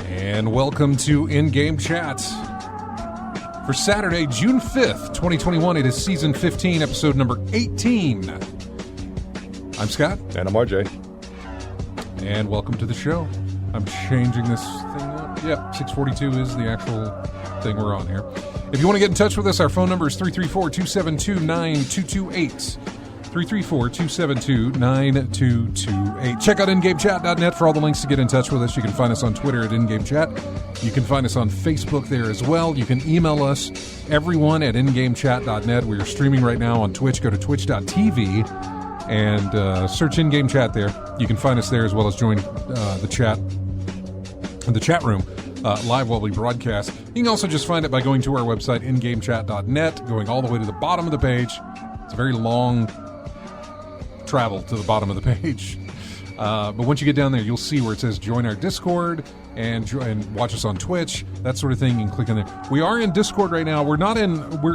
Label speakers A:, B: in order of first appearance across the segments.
A: And welcome to In-Game Chat for Saturday, June 5th, 2021. It is Season 15, Episode number 18. I'm Scott.
B: And I'm RJ.
A: And welcome to the show. I'm changing this thing up. Yep, 642 is the actual thing we're on here. If you want to get in touch with us, our phone number is 334-272-9228. 334-272-9228. Check out ingamechat.net for all the links to get in touch with us. You can find us on Twitter at ingamechat. You can find us on Facebook there as well. You can email us, everyone, at ingamechat.net. We are streaming right now on Twitch. Go to twitch.tv and search In-Game Chat there. You can find us there as well as join the chat room live while we broadcast. You can also just find it by going to our website, ingamechat.net, going all the way to the bottom of the page. It's a very long travel to the bottom of the page. But once you get down there, you'll see where it says join our Discord and watch us on Twitch, that sort of thing. You can click on there. We are in Discord right now. We're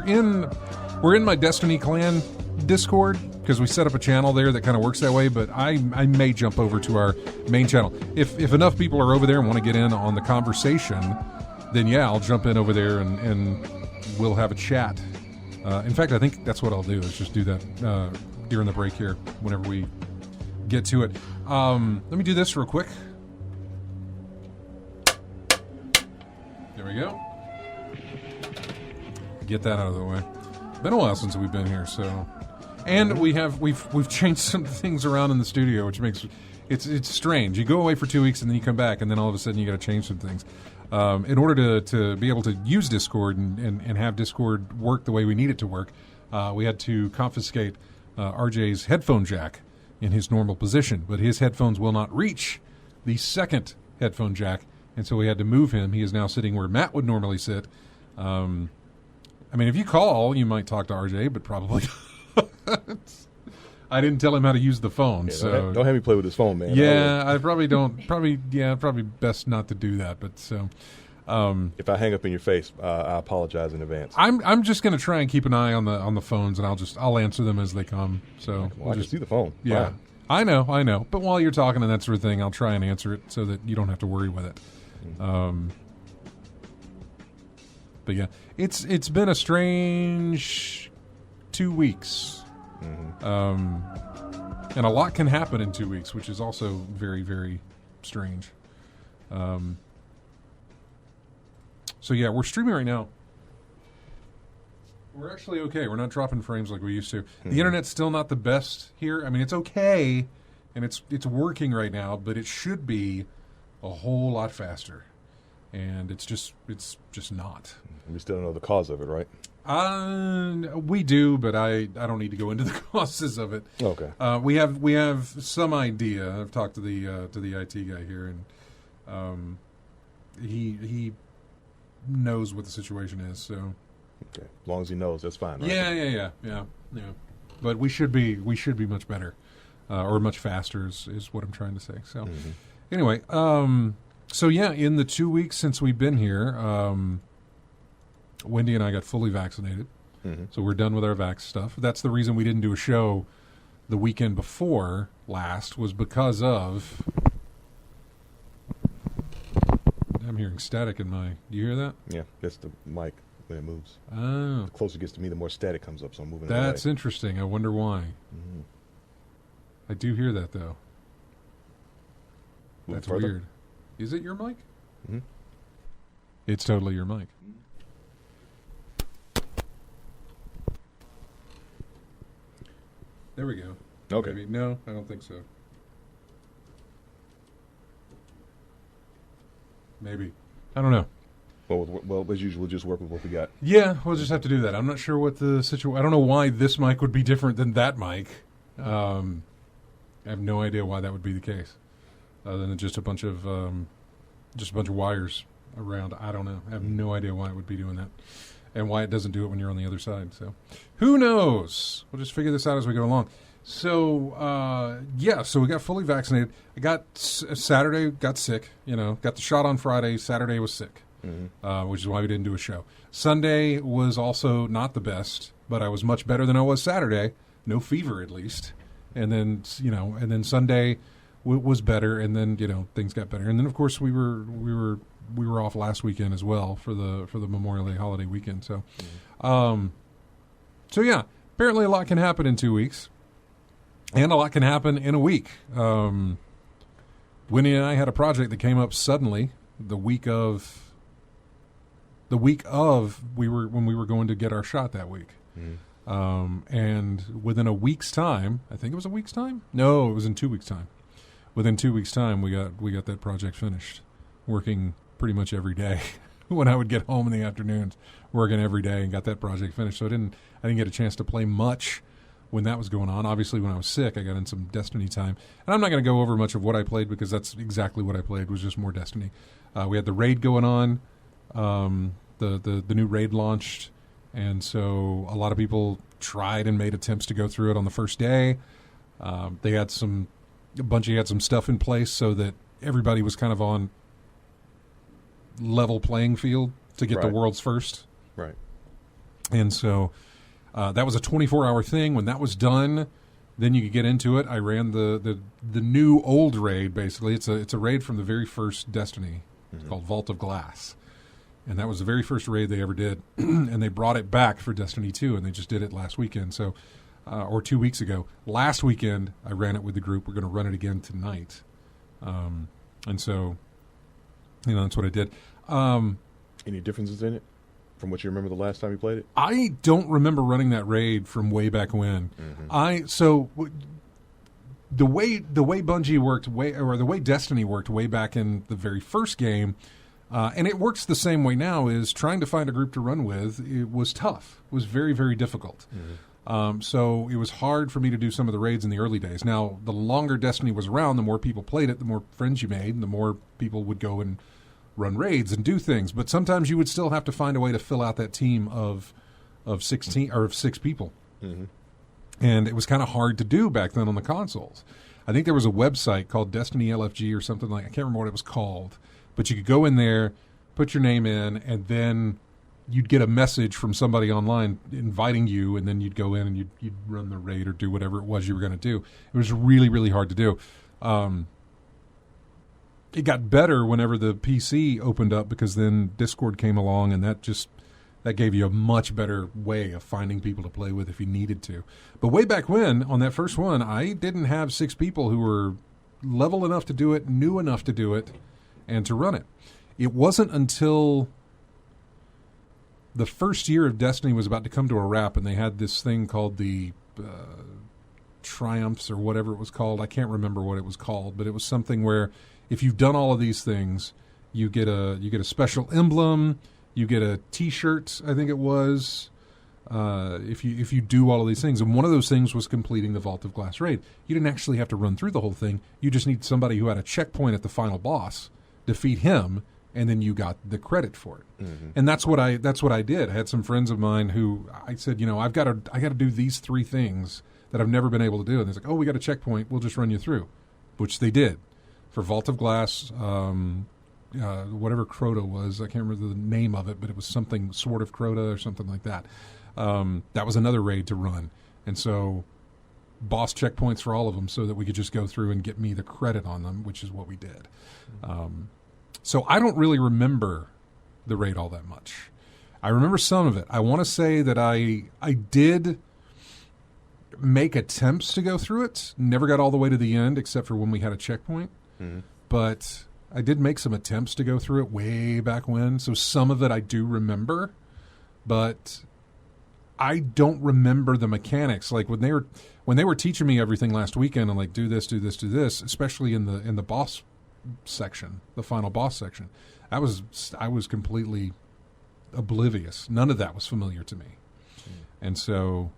A: in my Destiny clan Discord because we set up a channel there that kind of works that way, but I may jump over to our main channel. If enough people are over there and want to get in on the conversation, then yeah, I'll jump in over there and we'll have a chat. In fact, I think that's what I'll do, is just do that during the break here, whenever we get to it. Let me do this real quick. There we go. Get that out of the way. Been a while since we've been here, so... And we've changed some things around in the studio, which makes... It's strange. You go away for 2 weeks, and then you come back, and then all of a sudden you got to change some things. In order to be able to use Discord and have Discord work the way we need it to work, we had to confiscate RJ's headphone jack in his normal position, but his headphones will not reach the second headphone jack, and so we had to move him. He is now sitting where Matt would normally sit. I mean, if you call, you might talk to RJ, but probably I didn't tell him how to use the phone,
B: yeah,
A: so
B: don't have me play with his phone, man.
A: Yeah, I probably don't. Probably best not to do that. But so,
B: if I hang up in your face, I apologize in advance.
A: I'm just going to try and keep an eye on the phones, and I'll answer them as they come. So
B: I just see the phone.
A: Yeah,
B: Fine.
A: I know. But while you're talking and that sort of thing, I'll try and answer it so that you don't have to worry with it. But yeah, it's been a strange 2 weeks. And a lot can happen in 2 weeks, which is also very, very strange. So yeah, we're streaming right now. We're actually okay. We're not dropping frames like we used to. The internet's still not the best here. I mean, it's okay, and it's working right now, but it should be a whole lot faster. And it's just not.
B: We still don't know the cause of it, right?
A: We do, but I don't need to go into the causes of it.
B: Okay.
A: We have some idea. I've talked to the IT guy here, and he knows what the situation is. So
B: okay, as long as he knows, that's fine. Right?
A: Yeah. But we should be much better, or much faster is what I'm trying to say. So anyway, so yeah, in the 2 weeks since we've been here, Wendy and I got fully vaccinated. So we're done with our vax stuff. That's the reason we didn't do a show the weekend before last, was because of... I'm hearing static in my... Do you hear that?
B: Yeah, that's the mic when it moves.
A: Oh.
B: The closer it gets to me, the more static comes up, so I'm moving
A: That's
B: away.
A: interesting. I wonder why. I do hear that, though. That's
B: further.
A: weird. Is it your mic? It's totally your mic. There we go.
B: Okay.
A: Maybe. No, I don't think so. Maybe. I don't know.
B: Well, as usual, just work with what we got.
A: Yeah, we'll just have to do that. I'm not sure what the situation... I don't know why this mic would be different than that mic. I have no idea why that would be the case. Other than just a bunch of wires around. I don't know. I have no idea why it would be doing that. And why it doesn't do it when you're on the other side. So, who knows? We'll just figure this out as we go along. So, so we got fully vaccinated. I got Saturday, got sick, got the shot on Friday. Saturday was sick, which is why we didn't do a show. Sunday was also not the best, but I was much better than I was Saturday. No fever, at least. And then, Sunday was better, and then, things got better. And then, of course, we were off last weekend as well for the Memorial Day holiday weekend. So, apparently a lot can happen in 2 weeks. And a lot can happen in a week. Winnie and I had a project that came up suddenly the week of when we were going to get our shot that week. And within a week's time, I think it was a week's time? No, it was in 2 weeks' time. Within 2 weeks' time, we got that project finished, working pretty much every day. When I would get home in the afternoons, working every day, and got that project finished. So I didn't get a chance to play much when that was going on. Obviously, when I was sick, I got in some Destiny time. And I'm not going to go over much of what I played because that's exactly what I played, was just more Destiny. We had the raid going on. The new raid launched. And so a lot of people tried and made attempts to go through it on the first day. Bungie had some stuff in place so that everybody was kind of on level playing field to get the world's first.
B: Right.
A: And so... that was a 24-hour thing. When that was done, then you could get into it. I ran the new old raid, basically. It's a raid from the very first Destiny. It's called Vault of Glass. And that was the very first raid they ever did. And they brought it back for Destiny 2, and they just did it last weekend. So, or 2 weeks ago. Last weekend, I ran it with the group. We're going to run it again tonight. And so, that's what I did.
B: Any differences in it from what you remember the last time you played it?
A: I don't remember running that raid from way back when. The way Bungie worked, the way Destiny worked way back in the very first game, and it works the same way now, is trying to find a group to run with. It was tough. It was very, very difficult. So it was hard for me to do some of the raids in the early days. Now, the longer Destiny was around, the more people played it, the more friends you made, and the more people would go and run raids and do things. But sometimes you would still have to find a way to fill out that team of 16 or of 6 people. And it was kind of hard to do back then on the consoles. I think there was a website called Destiny LFG or something like, I can't remember what it was called, but you could go in there, put your name in, and then you'd get a message from somebody online inviting you, and then you'd go in and you'd run the raid or do whatever it was you were going to do. It was really, really hard to do. It got better whenever the PC opened up, because then Discord came along, and that gave you a much better way of finding people to play with if you needed to. But way back when, on that first one, I didn't have 6 people who were level enough to do it, knew enough to do it, and to run it. It wasn't until the first year of Destiny was about to come to a wrap, and they had this thing called the Triumphs or whatever it was called. I can't remember what it was called, but it was something where if you've done all of these things, you get a special emblem, you get a T-shirt, I think it was, if you do all of these things. And one of those things was completing the Vault of Glass raid. You didn't actually have to run through the whole thing. You just need somebody who had a checkpoint at the final boss, defeat him, and then you got the credit for it. And that's what I did. I had some friends of mine who I said, I've got to do these 3 things that I've never been able to do. And they're like, oh, we got a checkpoint, we'll just run you through, which they did. For Vault of Glass, whatever Crota was, I can't remember the name of it, but it was something Sword of Crota or something like that. That was another raid to run. And so boss checkpoints for all of them so that we could just go through and get me the credit on them, which is what we did. So I don't really remember the raid all that much. I remember some of it. I want to say that I did make attempts to go through it. Never got all the way to the end except for when we had a checkpoint. But I did make some attempts to go through it way back when. So some of it I do remember, but I don't remember the mechanics. Like when they were teaching me everything last weekend and like do this, especially in the boss section, the final boss section. I was completely oblivious. None of that was familiar to me. And so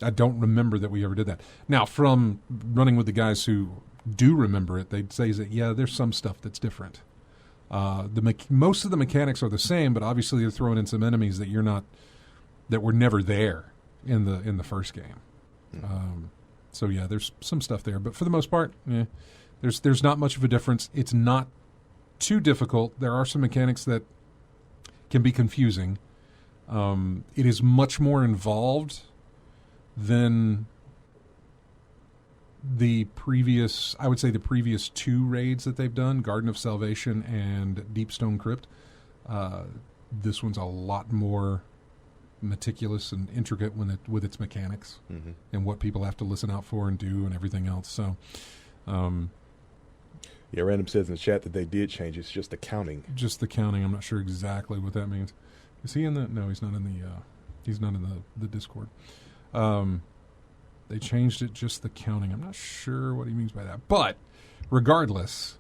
A: I don't remember that we ever did that. Now, from running with the guys who do remember it, they'd say that, yeah, there's some stuff that's different. Most of the mechanics are the same, but obviously they're throwing in some enemies that were never there in the first game. So yeah, there's some stuff there, but for the most part, there's not much of a difference. It's not too difficult. There are some mechanics that can be confusing. It is much more involved than the previous two raids that they've done, Garden of Salvation and Deep Stone Crypt. This one's a lot more meticulous and intricate with its mechanics and what people have to listen out for and do and everything else. So,
B: yeah, Random says in the chat that they did change. It's just the counting.
A: Just the counting. I'm not sure exactly what that means. Is he in the? No, he's not in the. He's not in the Discord. They changed it, just the counting. I'm not sure what he means by that, but regardless,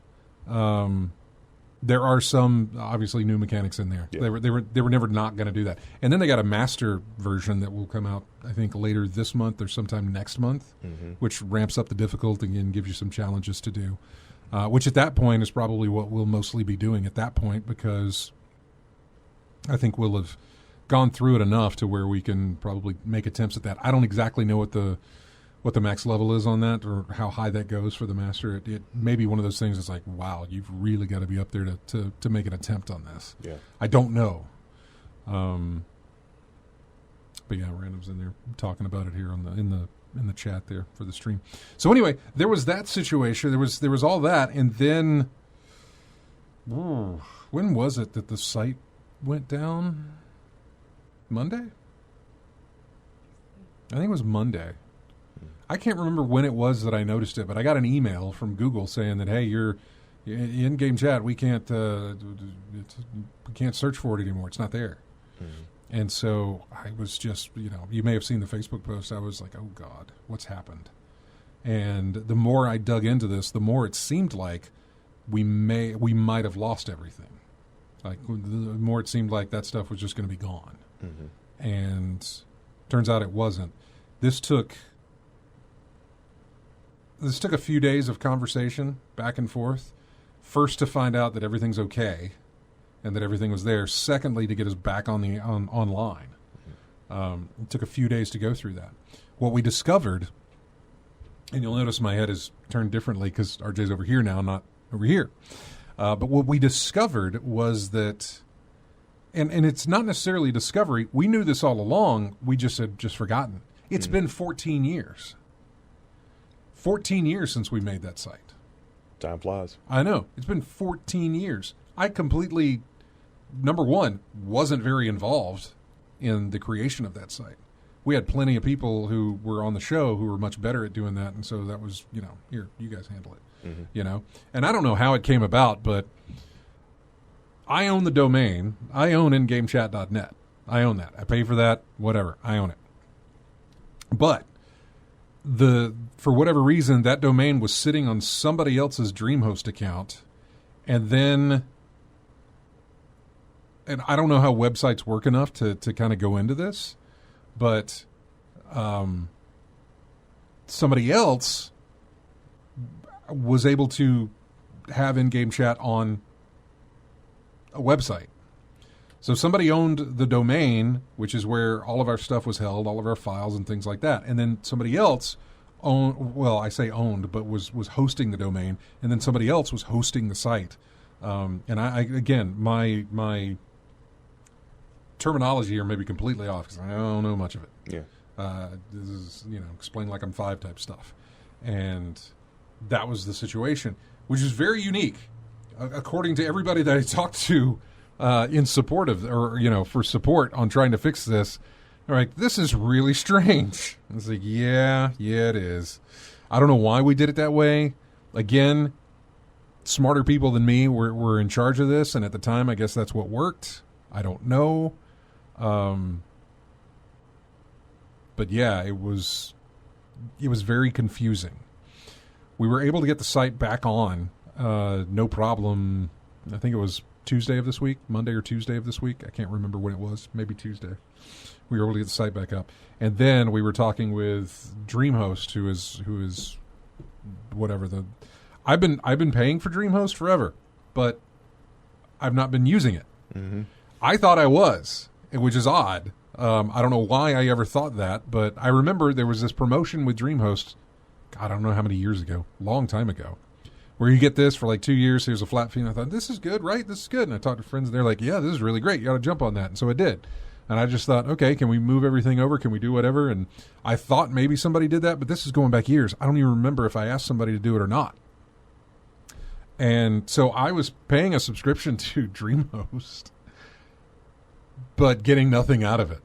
A: there are some obviously new mechanics in there. Yeah. They were never not going to do that. And then they got a master version that will come out, I think, later this month or sometime next month, which ramps up the difficulty and gives you some challenges to do. Which at that point is probably what we'll mostly be doing at that point, because I think we'll have gone through it enough to where we can probably make attempts at that. I don't exactly know what the max level is on that or how high that goes for the master. It may be one of those things that's like, wow, you've really got to be up there to make an attempt on this.
B: Yeah.
A: I don't know. But yeah, Random's in there talking about it here in the chat there for the stream. So anyway, there was that situation. There was all that, and then when was it that the site went down? Monday? I think it was Monday. I can't remember when it was that I noticed it, but I got an email from Google saying that, hey, you're in-game chat. We can't search for it anymore. It's not there. And so I was just, you may have seen the Facebook post. I was like, oh God, what's happened? And the more I dug into this, the more it seemed like we might have lost everything. Like the more it seemed like that stuff was just going to be gone. And turns out it wasn't. This took a few days of conversation back and forth. First, to find out that everything's okay and that everything was there. Secondly, to get us back online. It took a few days to go through that. What we discovered, and you'll notice my head is turned differently because RJ's over here now, not over here. But what we discovered was that, and it's not necessarily discovery. We knew this all along. We just had forgotten. It's been 14 years. 14 years since we made that site.
B: Time flies.
A: I know. It's been 14 years. I completely, number one, wasn't very involved in the creation of that site. We had plenty of people who were on the show who were much better at doing that, and so that was, here, you guys handle it. And I don't know how it came about, but I own the domain. I own ingamechat.net. I own that. I pay for that, whatever. I own it. But for whatever reason, that domain was sitting on somebody else's DreamHost account, and I don't know how websites work enough to kind of go into this, but somebody else was able to have in-game chat on a website. So somebody owned the domain, which is where all of our stuff was held, all of our files and things like that. And then somebody else owned, but was hosting the domain. And then somebody else was hosting the site. And I again, my terminology here may be completely off because I don't know much of it.
B: Yeah.
A: This is, explain like I'm five type stuff. And that was the situation, which is very unique. According to everybody that I talked to in support of, or, for support on trying to fix this, they're like, this is really strange. I was like, yeah, it is. I don't know why we did it that way. Again, smarter people than me were in charge of this, and at the time, I guess that's what worked. I don't know. But yeah, it was very confusing. We were able to get the site back on, no problem. I think it was Tuesday of this week, Monday or Tuesday of this week. I can't remember when it was. Maybe Tuesday. We were able to get the site back up, and then we were talking with DreamHost, who is whatever the. I've been paying for DreamHost forever, but I've not been using it.
B: Mm-hmm.
A: I thought I was, which is odd. I don't know why I ever thought that, but I remember there was this promotion with DreamHost. God, I don't know how many years ago, long time ago, where you get this for like 2 years. Here's a flat fee. And I thought, this is good, right? This is good. And I talked to friends, and they're like, yeah, this is really great. You got to jump on that. And so I did. And I just thought, okay, can we move everything over? Can we do whatever? And I thought maybe somebody did that, but this is going back years. I don't even remember if I asked somebody to do it or not. And so I was paying a subscription to DreamHost, but getting nothing out of it.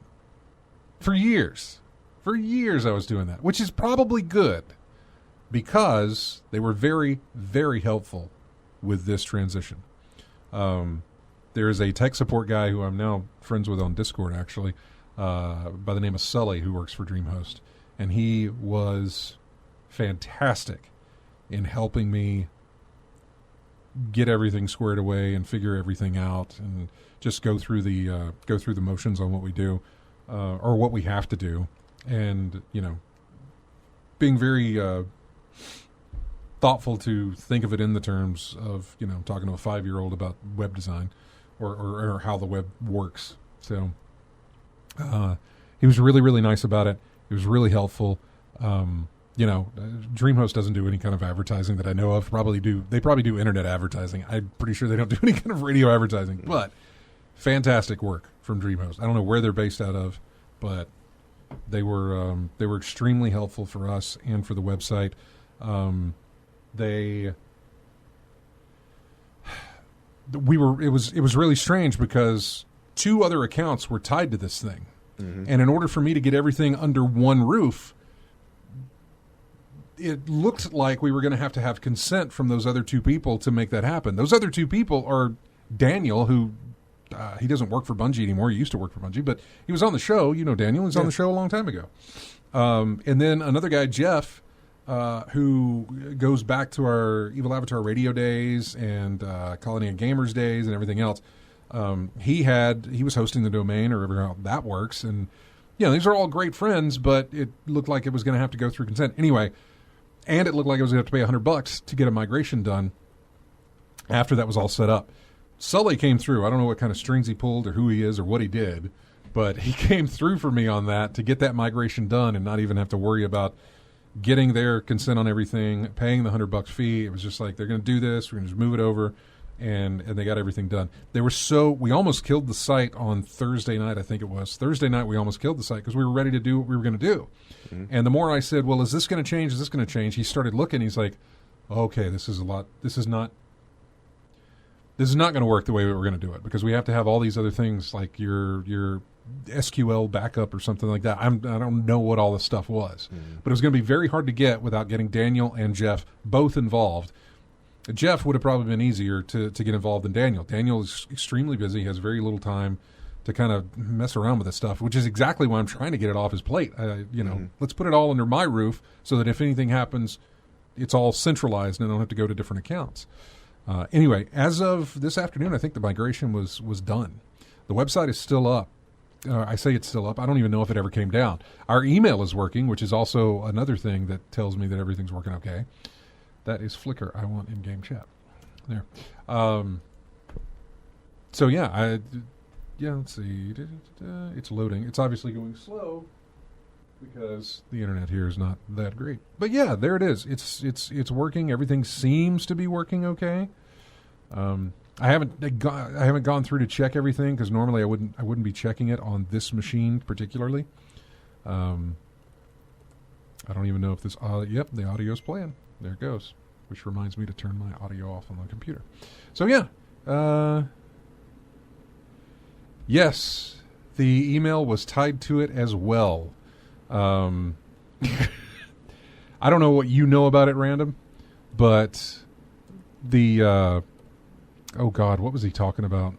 A: For years. For years I was doing that, which is probably good because they were very, very helpful with this transition. There is a tech support guy who I'm now friends with on Discord, actually, by the name of Sully, who works for DreamHost. And he was fantastic in helping me get everything squared away and figure everything out and just go through the motions on what we do or what we have to do. And, being very thoughtful to think of it in the terms of, talking to a 5-year-old about web design or how the web works. So he was really, really nice about it. He was really helpful. DreamHost doesn't do any kind of advertising that I know of. They probably do internet advertising. I'm pretty sure they don't do any kind of radio advertising. But fantastic work from DreamHost. I don't know where they're based out of, but they were extremely helpful for us and for the website. It was really strange because 2 other accounts were tied to this thing, and in order for me to get everything under one roof, it looked like we were going to have consent from those other 2 people to make that happen. Those other 2 people are Daniel, who he doesn't work for Bungie anymore. He used to work for Bungie, but he was on the show. Daniel was on the show a long time ago. And then another guy, Jeff, who goes back to our Evil Avatar radio days and Colony of Gamers days and everything else. He was hosting the domain or whatever how that works. And, these are all great friends, but it looked like it was going to have to go through consent. Anyway, and it looked like I was going to have to pay $100 to get a migration done after that was all set up. Sully came through. I don't know what kind of strings he pulled or who he is or what he did, but he came through for me on that to get that migration done and not even have to worry about getting their consent on everything, paying the $100 fee. It was just like, they're going to do this. We're going to just move it over. And they got everything done. We almost killed the site on Thursday night, I think it was. Thursday night, we almost killed the site because we were ready to do what we were going to do. Mm-hmm. And the more I said, well, is this going to change? Is this going to change? He started looking. He's like, okay, this is a lot. This is not going to work the way we were going to do it because we have to have all these other things like your SQL backup or something like that. I don't know what all this stuff was. Mm-hmm. But it was going to be very hard to get without getting Daniel and Jeff both involved. Jeff would have probably been easier to get involved than Daniel. Daniel is extremely busy, has very little time to kind of mess around with this stuff, which is exactly why I'm trying to get it off his plate. Let's put it all under my roof so that if anything happens, it's all centralized and I don't have to go to different accounts. Anyway, as of this afternoon, I think the migration was done. The website is still up. I say it's still up. I don't even know if it ever came down. Our email is working, which is also another thing that tells me that everything's working okay. That is Flickr. I want in-game chat. There. So yeah, let's see. It's loading. It's obviously going slow because the internet here is not that great. But yeah, there it is. It's working. Everything seems to be working okay. I haven't gone through to check everything because normally I wouldn't be checking it on this machine particularly. I don't even know if this. Yep, the audio's playing. There it goes, which reminds me to turn my audio off on the computer. So yeah, yes, the email was tied to it as well. I don't know what you know about it, Random, but the oh God, what was he talking about?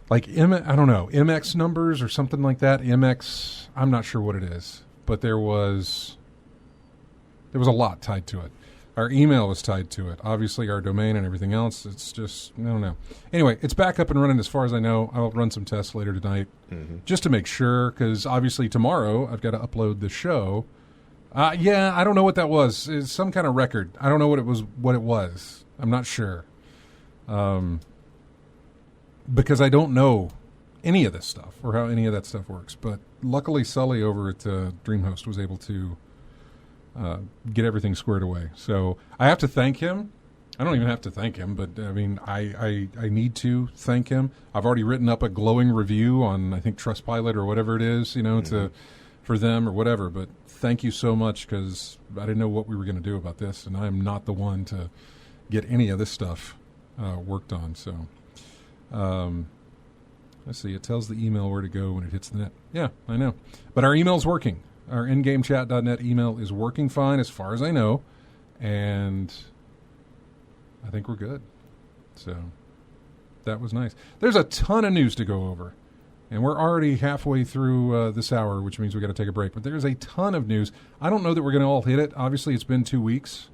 A: Like I don't know, MX numbers or something like that. MX, I'm not sure what it is, but there was a lot tied to it. Our email was tied to it. Obviously, our domain and everything else, it's just, I don't know. Anyway, it's back up and running as far as I know. I'll run some tests later tonight just to make sure, because obviously tomorrow I've got to upload the show. Yeah, I don't know what that was. It's some kind of record. I don't know what it was. I'm not sure. Because I don't know any of this stuff or how any of that stuff works. But luckily, Sully over at DreamHost was able to get everything squared away. So I have to thank him. I don't even have to thank him, but I mean, I need to thank him. I've already written up a glowing review on, I think, Trustpilot or whatever it is, for them or whatever. But thank you so much, because I didn't know what we were going to do about this, and I'm not the one to get any of this stuff worked on. So let's see. It tells the email where to go when it hits the net. Yeah, I know. But our email's working. Our ingamechat.net email is working fine as far as I know. And I think we're good. So that was nice. There's a ton of news to go over. And we're already halfway through this hour, which means we got to take a break. But there's a ton of news. I don't know that we're going to all hit it. Obviously, it's been 2 weeks.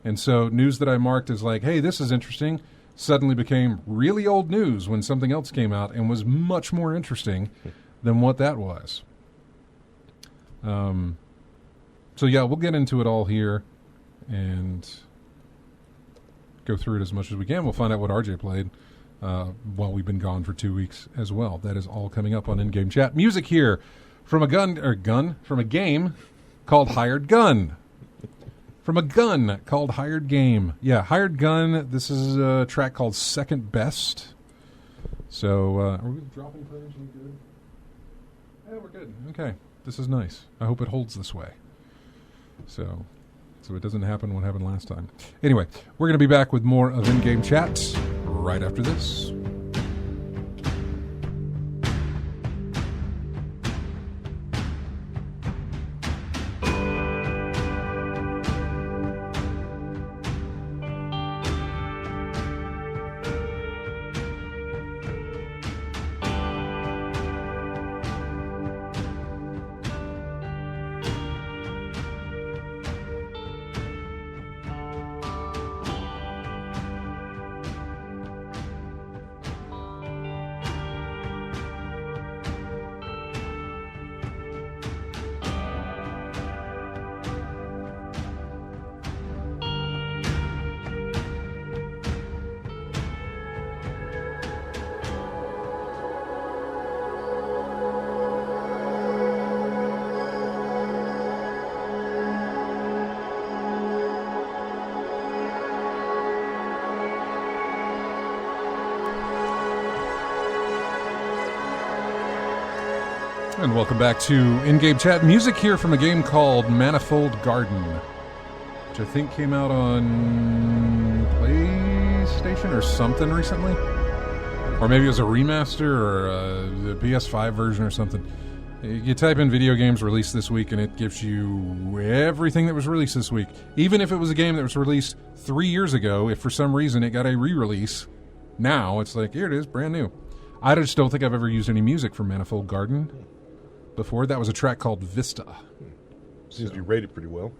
A: And so news that I marked as like, hey, this is interesting, suddenly became really old news when something else came out and was much more interesting than what that was. So, yeah, we'll get into it all here and go through it as much as we can. We'll find out what RJ played while we've been gone for 2 weeks as well. That is all coming up on In-Game Chat. Music here from a game called Hired Gun. From a gun called Hired Game. Yeah, Hired Gun. This is a track called Second Best. So, are we dropping frames? Are we good? Yeah, we're good. Okay. This is nice. I hope it holds this way. So it doesn't happen what happened last time. Anyway, we're going to be back with more of In-Game Chat right after this. And welcome back to In-Game Chat. Music here from a game called Manifold Garden, which I think came out on PlayStation or something recently. Or maybe it was a remaster or the PS5 version or something. You type in video games released this week and it gives you everything that was released this week. Even if it was a game that was released 3 years ago, if for some reason it got a re-release, now it's like, here it is, brand new. I just don't think I've ever used any music from Manifold Garden before. That was a track called Vista.
B: Seems to be rated pretty well.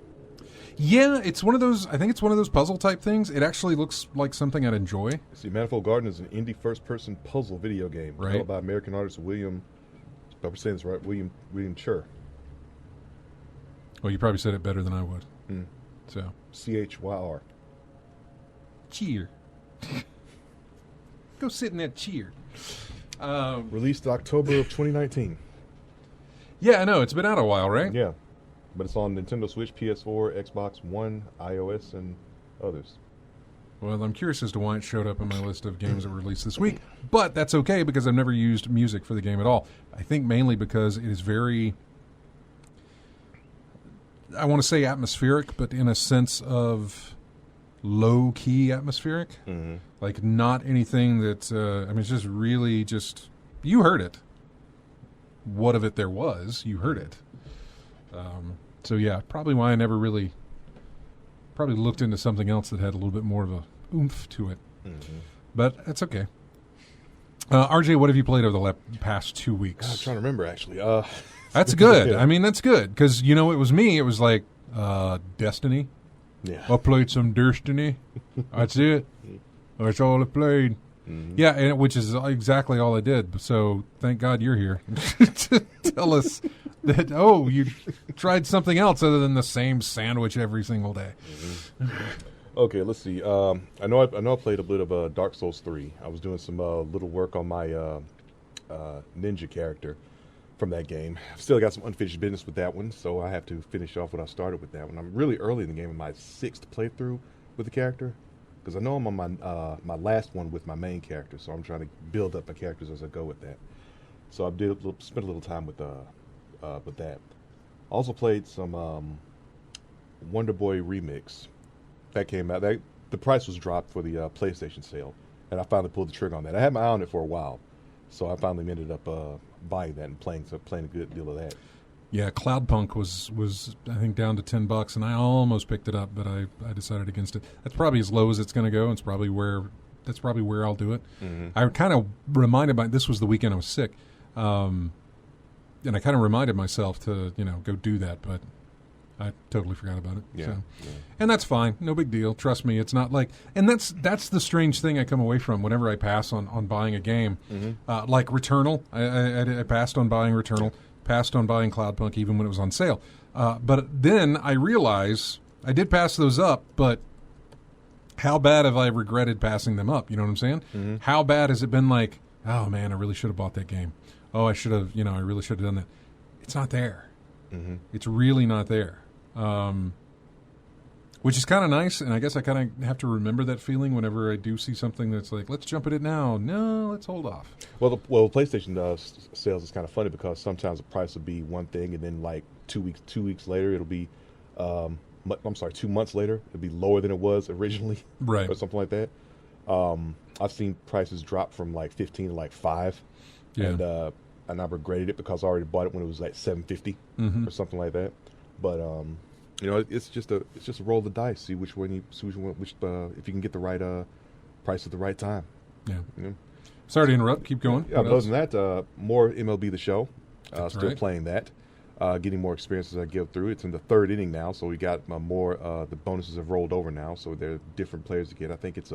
A: Yeah, it's one of those, I think it's one of those puzzle type things. It actually looks like something I'd enjoy.
B: See, Manifold Garden is an indie first-person puzzle video game developed by American artist William, if I'm saying this right, William Scher.
A: Well, you probably said it better than I would. So
B: Chyr.
A: Cheer. Go sit in that cheer.
B: Released October of 2019.
A: Yeah, I know. It's been out a while, right?
B: Yeah. But it's on Nintendo Switch, PS4, Xbox One, iOS, and others.
A: Well, I'm curious as to why it showed up in my list of games that were released this week. But that's okay, because I've never used music for the game at all. I think mainly because it is very, I want to say atmospheric, but in a sense of low-key atmospheric.
B: Mm-hmm.
A: Like not anything that, I mean, it's just really just, you heard it. What of it there was, you heard it. So yeah, probably why I never really probably looked into something else that had a little bit more of a oomph to it.
B: Mm-hmm.
A: But that's okay. RJ, what have you played over the past 2 weeks?
B: I'm trying to remember, actually.
A: That's good.
B: Yeah.
A: I mean, that's good. Because, you know, it was me. It was like Destiny.
B: Yeah.
A: I played some Destiny. That's it. That's all I played.
B: Mm-hmm.
A: Yeah, and which is exactly all I did. So thank God you're here to tell us that, you tried something else other than the same sandwich every single day.
B: Mm-hmm. Okay, let's see. I know I played a bit of Dark Souls 3. I was doing some little work on my ninja character from that game. Still got some unfinished business with that one, so I have to finish off what I started with that one. I'm really early in the game, in my 6th playthrough with the character, because I know I'm on my last one with my main character, so I'm trying to build up my characters as I go with that. So I spent a little time with that. Also played some Wonder Boy Remix. That came out. The price was dropped for the PlayStation sale, and I finally pulled the trigger on that. I had my eye on it for a while, so I finally ended up buying that and playing a good deal of that.
A: Yeah, Cloudpunk was I think down to $10, and I almost picked it up, but I decided against it. That's probably as low as it's going to go. It's probably where I'll do it. Mm-hmm. I kind of reminded this was the weekend I was sick, and I kind of reminded myself to go do that, but I totally forgot about it.
B: Yeah,
A: so.
B: Yeah.
A: And that's fine. No big deal. Trust me. It's not like... And that's the strange thing I come away from whenever I pass on buying a game. Mm-hmm. Like Returnal. I passed on buying Returnal. Passed on buying Cloudpunk even when it was on sale. But then I realize I did pass those up, but how bad have I regretted passing them up? You know what I'm saying? Mm-hmm. How bad has it been like, oh, man, I really should have bought that game. Oh, I should have, I really should have done that. It's not there. Mm-hmm. It's really not there. Which is kind of nice, and I guess I kind of have to remember that feeling whenever I do see something that's like, let's jump at it now. No, let's hold off.
B: Well, PlayStation sales is kind of funny because sometimes the price will be one thing, and then like 2 weeks later, it'll be, 2 months later, it'll be lower than it was originally,
A: right,
B: or something like that. I've seen prices drop from like 15 to like 5,
A: yeah.
B: And I regretted it because I already bought it when it was like $7.50
A: mm-hmm.
B: or something like that. But it's just a roll of the dice. See which one if you can get the right price at the right time.
A: Yeah. Sorry to interrupt. Keep going.
B: Yeah. Other than that, more MLB The Show. Still
A: right.
B: playing that. Getting more experience as I go through. It's in the 3rd inning now, so we got more. The bonuses have rolled over now, so there are different players to get. I think it's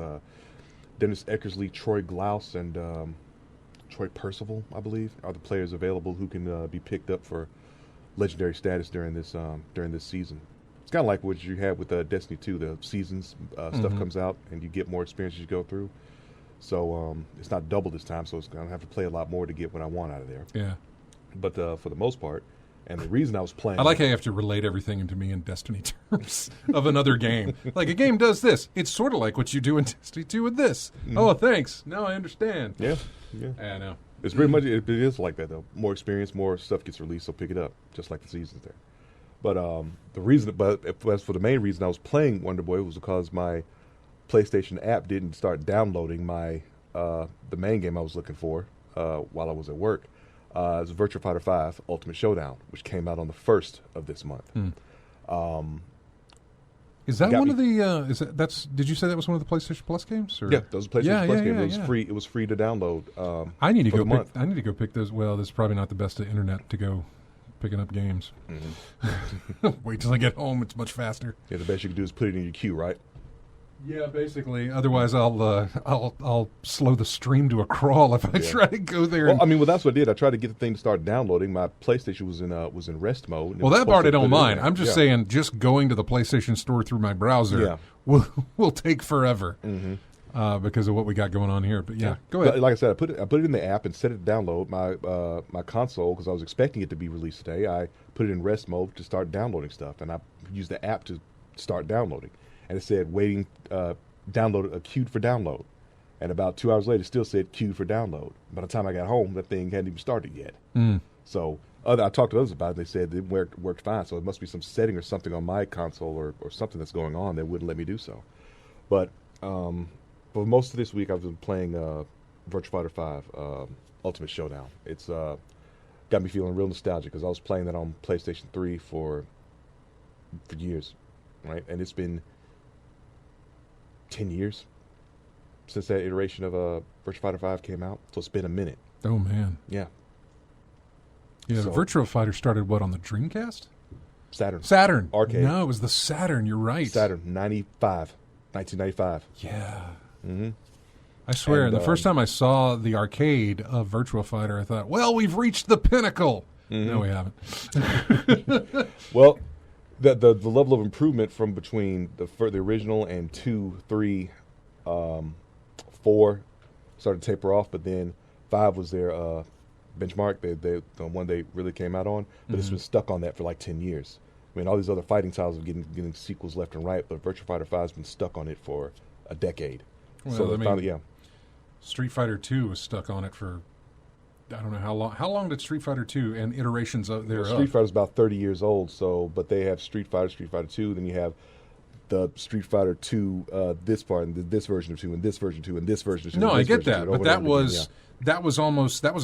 B: Dennis Eckersley, Troy Glaus, and Troy Percival, I believe, are the players available who can be picked up for legendary status during this season. It's kind of like what you had with Destiny 2. The seasons
A: mm-hmm.
B: stuff comes out, and you get more experience as you go through. So it's not double this time, so it's going to have to play a lot more to get what I want out of there.
A: Yeah.
B: But for the most part, and the reason I was playing...
A: I like how you have to relate everything into me in Destiny terms of another game. Like, a game does this. It's sort of like what you do in Destiny 2 with this. Mm-hmm. Oh, thanks. Now I understand.
B: Yeah.
A: I know.
B: It's pretty much, it is like that, though. More experience, more stuff gets released, so pick it up, just like the seasons there. But as for the main reason I was playing Wonder Boy was because my PlayStation app didn't start downloading my the main game I was looking for while I was at work. It was Virtua Fighter 5 Ultimate Showdown, which came out on the 1st of this month.
A: Is that one of the? Did you say that was one of the PlayStation Plus games? Or?
B: Yeah, that was a PlayStation Plus game. It was free. It was free to download.
A: I need to go pick those. Well, this is probably not the best internet to go picking up games. Mm-hmm. Wait till I get home. It's much faster.
B: Yeah, the best you can do is put it in your queue, right?
A: Yeah, basically. Otherwise, I'll slow the stream to a crawl if I try to go there.
B: Well, that's what I did. I tried to get the thing to start downloading. My PlayStation was in rest mode.
A: Well, that part I don't mind. I'm just saying, just going to the PlayStation Store through my browser will take forever because of what we got going on here. But go ahead.
B: Like I said, I put it in the app and set it to download. My console, because I was expecting it to be released today, I put it in rest mode to start downloading stuff, and I used the app to start downloading. And it said waiting, queued for download. And about 2 hours later, it still said queued for download. By the time I got home, that thing hadn't even started yet. So I talked to others about it. They said it worked fine. So it must be some setting or something on my console or something that's going on that wouldn't let me do so. But for most of this week, I've been playing Virtua Fighter 5 Ultimate Showdown. It's got me feeling real nostalgic because I was playing that on PlayStation 3 for years, right? And it's been 10 years since that iteration of Virtua Fighter 5 came out, so it's been a minute.
A: Oh, man.
B: Yeah.
A: Yeah, the Virtua Fighter started, on the Dreamcast?
B: Saturn. Arcade.
A: No, it was the Saturn. You're right.
B: Saturn, 1995.
A: Yeah.
B: Mm-hmm.
A: I swear, the first time I saw the arcade of Virtua Fighter, I thought, well, we've reached the pinnacle. Mm-hmm. No, we haven't.
B: Well, the level of improvement from between the original and 2, 3, 4 started to taper off, but then 5 was their benchmark, the one they really came out on, but it's been stuck on that for like 10 years. I mean, all these other fighting titles are getting sequels left and right, but Virtua Fighter 5 has been stuck on it for a decade.
A: Well,
B: so finally,
A: Street Fighter 2 was stuck on it for, I don't know how long. How long did Street Fighter 2 and iterations of thereof?
B: Street Fighter's about 30 years old, but they have Street Fighter 2, then you have the Street Fighter 2, this part, and this version of 2, and this version of 2, and this version of 2.
A: No, I get that, but that was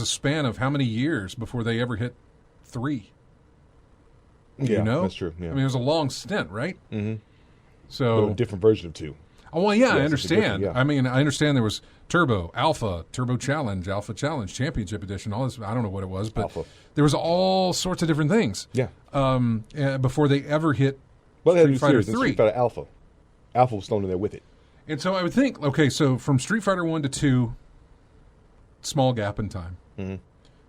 A: a span of how many years before they ever hit 3?
B: Yeah,
A: know?
B: That's true. Yeah.
A: I mean, it was a long stint, right?
B: Mm-hmm.
A: So
B: a different version of 2.
A: Oh, well, yeah, I understand.
B: Yeah.
A: I mean, I understand there was Turbo, Alpha, Turbo Challenge, Alpha Challenge, Championship Edition, all this. I don't know what it was, but
B: Alpha.
A: There was all sorts of different things.
B: Yeah.
A: Before they ever hit
B: Street
A: Fighter 3.
B: Street Fighter Alpha. Alpha was thrown in there with it.
A: And so I would think, okay, so from Street Fighter 1 to 2, small gap in time.
B: Mm-hmm.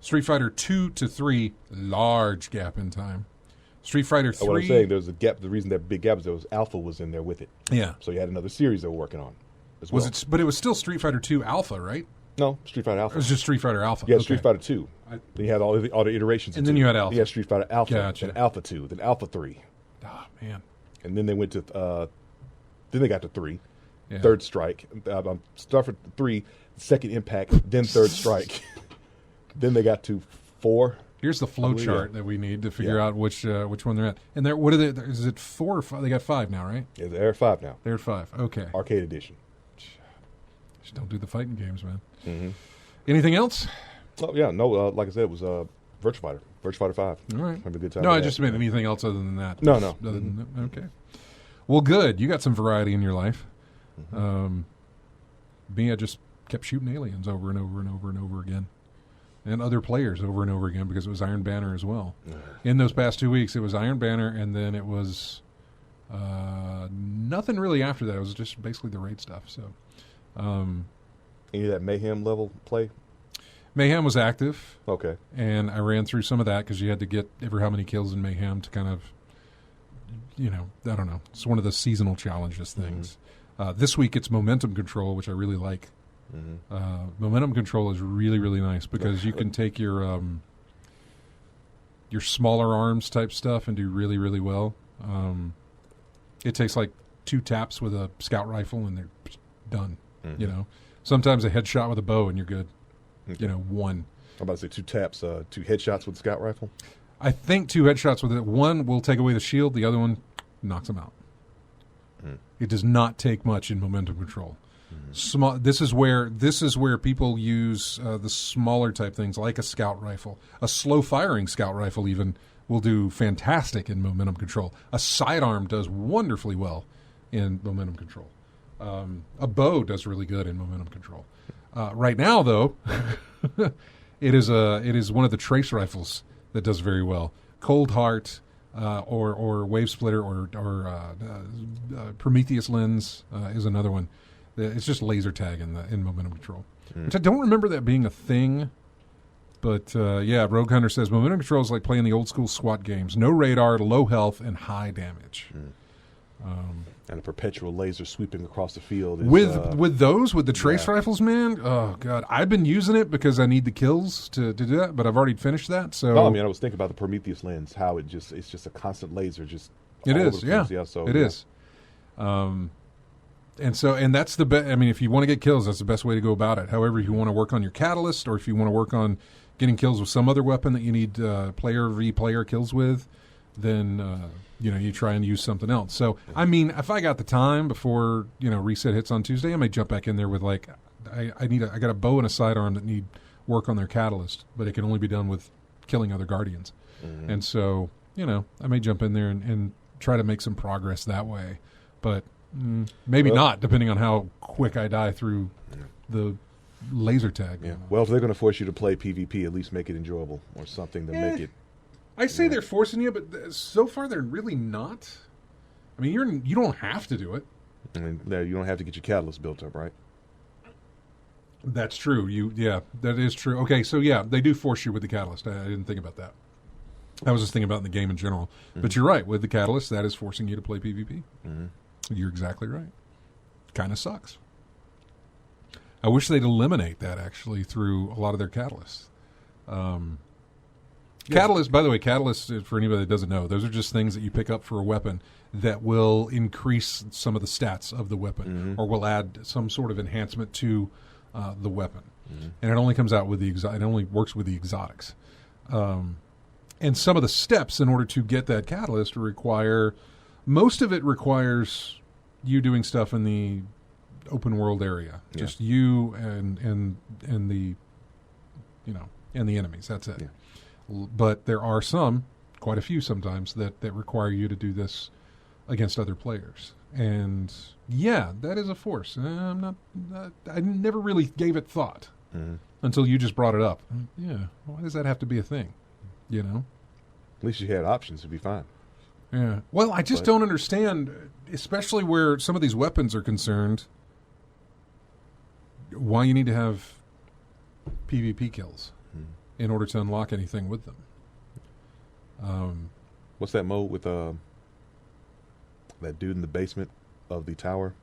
A: Street Fighter 2 to 3, large gap in time. Street Fighter 3.
B: What I'm saying, there was a gap. The reason that big gap was there was Alpha was in there with it.
A: Yeah.
B: So you had another series they were working on as well.
A: But it was still Street Fighter 2 Alpha, right?
B: No, Street Fighter Alpha.
A: It was just Street Fighter Alpha.
B: Yeah, okay. Street Fighter 2. Then you had all the iterations.
A: And then you had Alpha.
B: Yeah, Street Fighter Alpha.
A: Gotcha.
B: Then Alpha 2. Then Alpha 3.
A: Oh, man.
B: And then they went to, then they got to 3.
A: Yeah.
B: Third Strike. Start for 3, Second Impact, then Third Strike. Then they got to 4.
A: Here's the flow chart that we need to figure out which one they're at. And what are they? Is it 4 or 5? They got 5 now, right?
B: Yeah, they're at 5 now.
A: They're at 5. Okay.
B: Arcade edition.
A: Just don't do the fighting games, man.
B: Mm-hmm.
A: Anything else?
B: Oh yeah, no. Like I said, it was Virtua Fighter 5.
A: All right.
B: Having a good time.
A: No, I just meant anything else other than that.
B: No.
A: Other than that. Okay. Well, good. You got some variety in your life.
B: Mm-hmm.
A: Me, I just kept shooting aliens over and over and over and over again. And other players over and over again because it was Iron Banner as well. In those past 2 weeks, it was Iron Banner, and then it was nothing really after that. It was just basically the raid stuff. So,
B: any of that Mayhem level play?
A: Mayhem was active.
B: Okay.
A: And I ran through some of that because you had to get every how many kills in Mayhem to kind of, I don't know. It's one of the seasonal challenges things. Mm-hmm. This week it's momentum control, which I really like. Mm-hmm. Momentum control is really, really nice because you can take your smaller arms type stuff and do really, really well. It takes like 2 taps with a scout rifle and they're done. Mm-hmm. Sometimes a headshot with a bow and you're good.
B: Okay.
A: 1.
B: I'm about to say 2 taps, 2 headshots with the scout rifle.
A: I think 2 headshots with it. One will take away the shield. The other one knocks them out. Mm. It does not take much in momentum control. This is where people use the smaller type things like a scout rifle. A slow firing scout rifle even will do fantastic in momentum control. A sidearm does wonderfully well in momentum control. A bow does really good in momentum control. Right now, though, it is one of the trace rifles that does very well. Cold Heart or Wave Splitter or Prometheus Lens is another one. It's just laser tag in momentum control, which I don't remember that being a thing. But Rogue Hunter says momentum control is like playing the old school SWAT games: no radar, low health, and high damage.
B: And a perpetual laser sweeping across the field.
A: With the trace rifles, man. Oh god, I've been using it because I need the kills to do that, but I've already finished that. So
B: I was thinking about the Prometheus lens, how it's just a constant laser, just
A: it is, yeah.
B: So
A: it is. And that's the best. I mean, if you want to get kills, that's the best way to go about it. However, if you want to work on your catalyst, or if you want to work on getting kills with some other weapon that you need player v player kills with, then you try and use something else. So I mean, if I got the time before reset hits on Tuesday, I may jump back in there with like I got a bow and a sidearm that need work on their catalyst, but it can only be done with killing other guardians. Mm-hmm. And so I may jump in there and try to make some progress that way, but. Maybe not, depending on how quick I die through the laser tag.
B: Yeah. Well, if they're going to force you to play PvP, at least make it enjoyable or something to make it
A: I say they're forcing you, but so far they're really not. I mean, you don't have to do it.
B: I mean, you don't have to get your catalyst built up, right?
A: That's true. That is true. Okay, so they do force you with the catalyst. I didn't think about that. I was just thinking about in the game in general. Mm-hmm. But you're right. With the catalyst, that is forcing you to play PvP. Mm-hmm. You're exactly right. Kind of sucks. I wish they'd eliminate that, actually, through a lot of their catalysts. Catalyst, by the way, catalysts, for anybody that doesn't know, those are just things that you pick up for a weapon that will increase some of the stats of the weapon or will add some sort of enhancement to the weapon. Mm-hmm. And it only comes out with it only works with the exotics. And some of the steps in order to get that catalyst most of it requires you doing stuff in the open world area. Yeah. Just you and the and the enemies. That's it. Yeah. But there are quite a few sometimes that require you to do this against other players. And that is a force. I never really gave it thought until you just brought it up. Yeah, why does that have to be a thing?
B: At least you had options to be fine.
A: Yeah. Well, I just don't understand, especially where some of these weapons are concerned, why you need to have PvP kills in order to unlock anything with them.
B: What's that mode with that dude in the basement of the tower?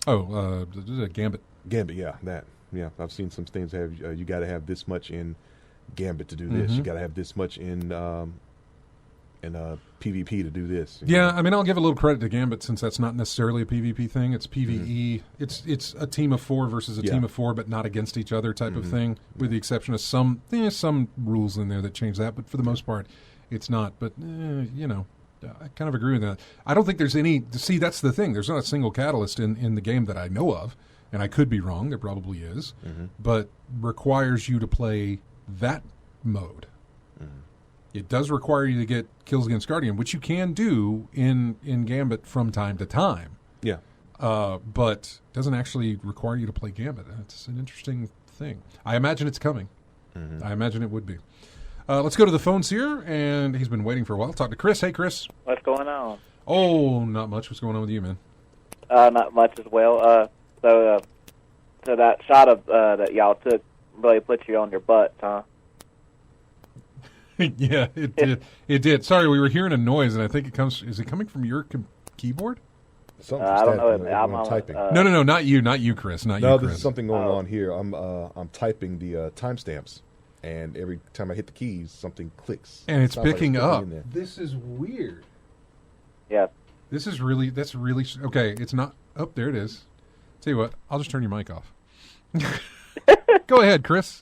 A: Oh, Gambit.
B: Gambit, yeah, that. Yeah, I've seen some things have you got to have this much in Gambit to do this. You got to have this much in PvP to do this.
A: Yeah, I mean, I'll give a little credit to Gambit since that's not necessarily a PvP thing. It's PvE. It's a team of 4 versus a team of 4, but not against each other type of thing, with the exception of some rules in there that change that. But for the most part, it's not. But, I kind of agree with that. I don't think there's any... See, that's the thing. There's not a single catalyst in the game that I know of, and I could be wrong. There probably is. But requires you to play that mode. It does require you to get kills against Guardian, which you can do in Gambit from time to time.
B: Yeah.
A: But doesn't actually require you to play Gambit. It's an interesting thing. I imagine it's coming. I imagine it would be. Let's go to the phones here, and he's been waiting for a while. Talk to Chris. Hey, Chris.
C: What's going on?
A: Oh, not much. What's going on with you, man?
C: Not much as well. So that shot of that y'all took really put you on your butt, huh?
A: Yeah, it did. It did. Sorry, we were hearing a noise, and I think it comes. Is it coming from your keyboard?
C: I don't know. I'm
B: typing.
A: No, not you, Chris. Not you, Chris.
B: No, there's something going on here. I'm typing the timestamps, and every time I hit the keys, something clicks.
A: And it's picking up. This is weird.
C: Yeah.
A: That's really okay. It's not. Oh, there it is. Tell you what, I'll just turn your mic off. Go ahead, Chris.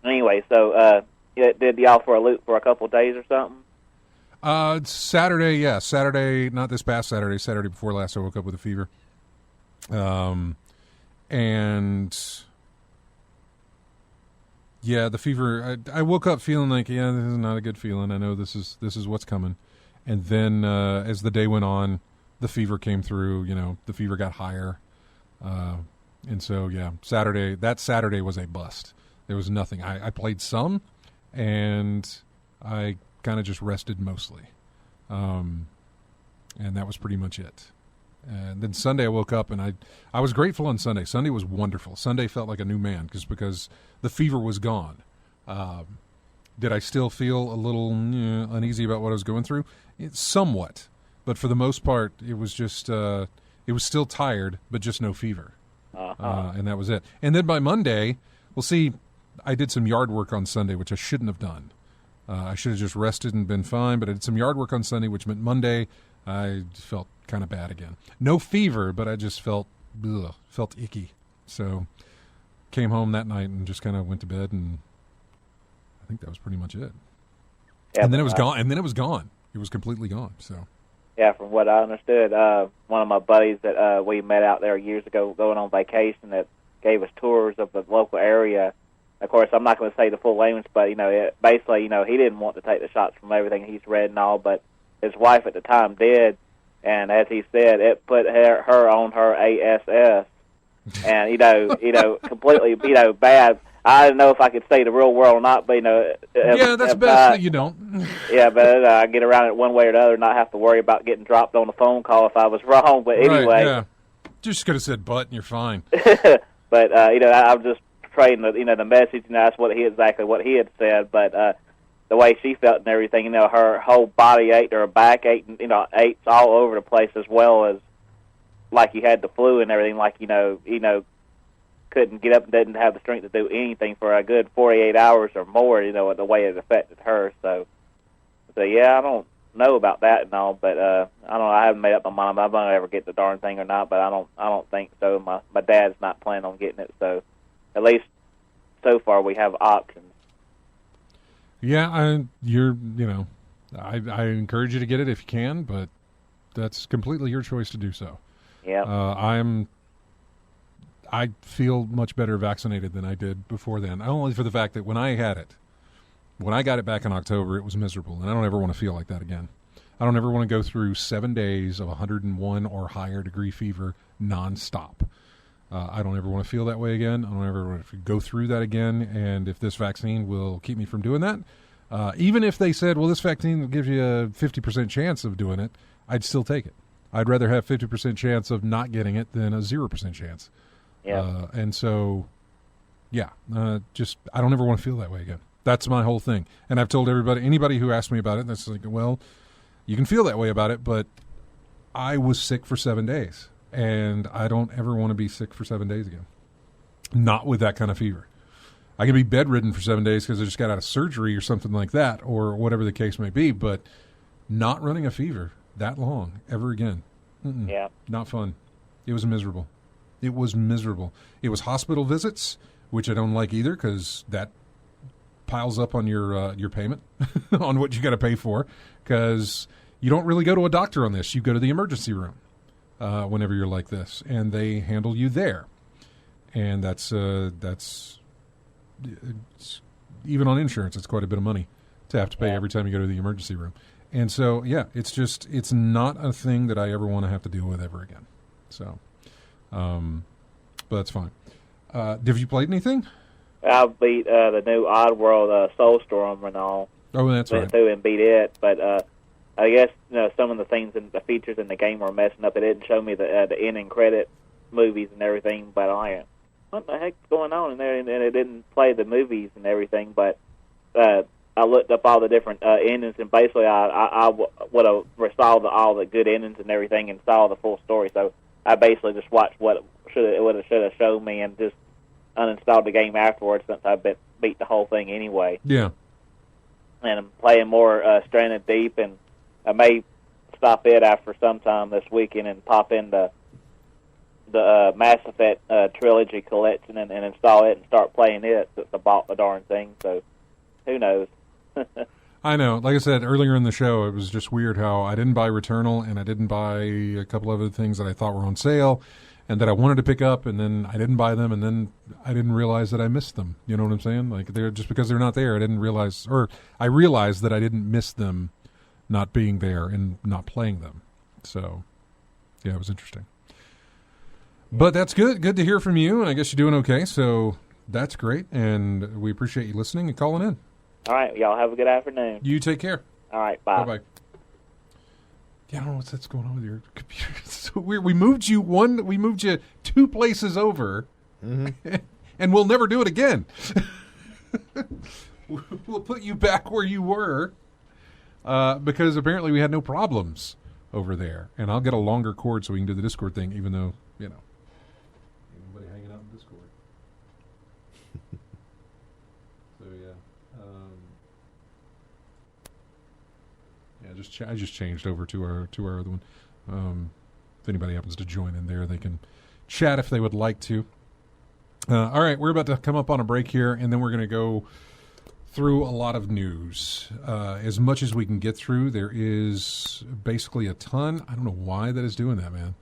C: Anyway, so did y'all for a loop for a couple of days or something?
A: Saturday, yeah. Saturday, not this past Saturday. Saturday before last, I woke up with a fever. And yeah, the fever. I woke up feeling like, this is not a good feeling. I know this is what's coming. And then as the day went on, the fever came through. The fever got higher. And so, yeah, that Saturday was a bust. There was nothing. I played some, and I kind of just rested mostly. And that was pretty much it. And then Sunday I woke up, and I was grateful on Sunday. Sunday was wonderful. Sunday felt like a new man because the fever was gone. Did I still feel a little uneasy about what I was going through? Somewhat. But for the most part, it was just... it was still tired, but just no fever. And that was it. And then by Monday, I did some yard work on Sunday, which I shouldn't have done. I should have just rested and been fine, but I did some yard work on Sunday, which meant Monday I felt kind of bad again. No fever, but I just felt icky. So came home that night and just kind of went to bed, and I think that was pretty much it. Yeah, and then it was gone. And then it was gone. It was completely gone. So.
C: Yeah, from what I understood, one of my buddies that we met out there years ago going on vacation that gave us tours of the local area. Of course, I'm not going to say the full names, but, basically, he didn't want to take the shots from everything he's read and all, but his wife at the time did, and as he said, it put her on her ASS, and, completely, bad. I don't know if I could say the real world or not, but
A: Yeah, that's best that you don't.
C: Yeah, but I get around it one way or the other, not have to worry about getting dropped on a phone call if I was wrong. But anyway,
A: right, yeah, just could have said "but" and you're fine.
C: But I'm just portraying the message. That's exactly what he had said. But the way she felt and everything, her whole body ached, her back ached, and aches all over the place, as well as like you had the flu and everything. Like couldn't get up and didn't have the strength to do anything for a good 48 hours or more. The way it affected her. So yeah, I don't know about that and all, but I don't know. I haven't made up my mind. I'm gonna ever get the darn thing or not, but I don't think so. My dad's not planning on getting it, so at least so far we have options.
A: Yeah, I encourage you to get it if you can, but that's completely your choice to do so.
C: Yeah.
A: I feel much better vaccinated than I did before then. Only for the fact that when I got it back in October, it was miserable, and I don't ever want to feel like that again. I don't ever want to go through 7 days of 101 or higher degree fever nonstop. I don't ever want to feel that way again. I don't ever want to go through that again. And if this vaccine will keep me from doing that, even if they said, well, this vaccine will give you a 50% chance of doing it, I'd still take it. I'd rather have 50% chance of not getting it than a 0% chance.
C: Yeah.
A: And so, yeah, I don't ever want to feel that way again. That's my whole thing. And I've told anybody who asked me about it, that's like, well, you can feel that way about it, but I was sick for 7 days, and I don't ever want to be sick for 7 days again. Not with that kind of fever. I can be bedridden for 7 days because I just got out of surgery or something like that, or whatever the case may be, but not running a fever that long ever again.
C: Yeah.
A: Not fun. It was miserable. It was miserable. It was hospital visits, which I don't like either because that piles up on your payment on what you got to pay for, because you don't really go to a doctor on this. You go to the emergency room whenever you're like this, and they handle you there. And that's even on insurance, it's quite a bit of money to have to pay every time you go to the emergency room. And so, yeah, it's not a thing that I ever want to have to deal with ever again. So, but that's fine. Have you played anything?
C: I beat the new Oddworld Soulstorm and all.
A: Oh, that's right.
C: Went through and beat it, but I guess some of the things and the features in the game were messing up. It didn't show me the ending credit movies and everything, but what the heck's going on in there? And it didn't play the movies and everything, but I looked up all the different endings, and basically I would have saw all the good endings and everything and saw the full story. So I basically just watched what it should have shown me and just uninstalled the game afterwards, since I beat the whole thing anyway.
A: Yeah. And
C: I'm playing more Stranded Deep, and I may stop it after some time this weekend and pop in the Mass Effect trilogy collection and install it and start playing it, since I bought the darn thing. So who knows?
A: I know. Like I said earlier in the show, it was just weird how I didn't buy Returnal, and I didn't buy a couple of other things that I thought were on sale and that I wanted to pick up, and then I didn't buy them, and then I didn't realize that I missed them. You know what I'm saying? Like, they're just because they're not there, I didn't realize, or I realized that I didn't miss them not being there and not playing them. So, yeah, it was interesting. But that's good. Good to hear from you, and I guess you're doing okay. So that's great, and we appreciate you listening and calling in.
C: All right, y'all have a good afternoon.
A: You take care.
C: All right, bye.
A: Bye-bye. Yeah, I don't know what's going on with your computer. It's so weird. We moved you 2 places over, and we'll never do it again. We'll put you back where you were, because apparently we had no problems over there. And I'll get a longer cord so we can do the Discord thing, even though, anybody hanging out in Discord. So, yeah. I just changed over to our other one. If anybody happens to join in there, they can chat if they would like to. All right, we're about to come up on a break here, and then we're going to go through a lot of news. As much as we can get through, there is basically a ton. I don't know why that is doing that, man.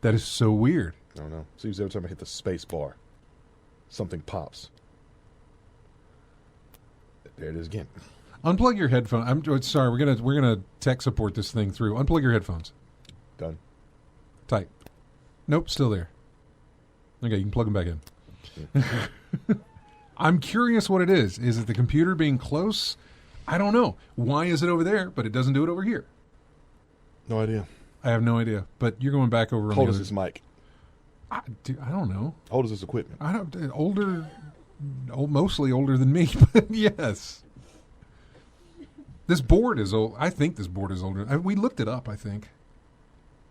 A: That is so weird.
B: I don't know. Seems every time I hit the space bar, something pops. There it is again. Unplug
A: your headphones. I'm sorry. We're gonna tech support this thing through. Unplug your headphones.
B: Done.
A: Tight. Nope, still there. Okay, you can plug them back in. I'm curious what it is. Is it the computer being close? I don't know. Why is it over there, but it doesn't do it over here?
B: No idea.
A: I have no idea. But you're going back over.
B: How old is this mic?
A: I don't know.
B: How old is this equipment?
A: Mostly older than me, but yes. This board is old. I think this board is older. We looked it up, I think.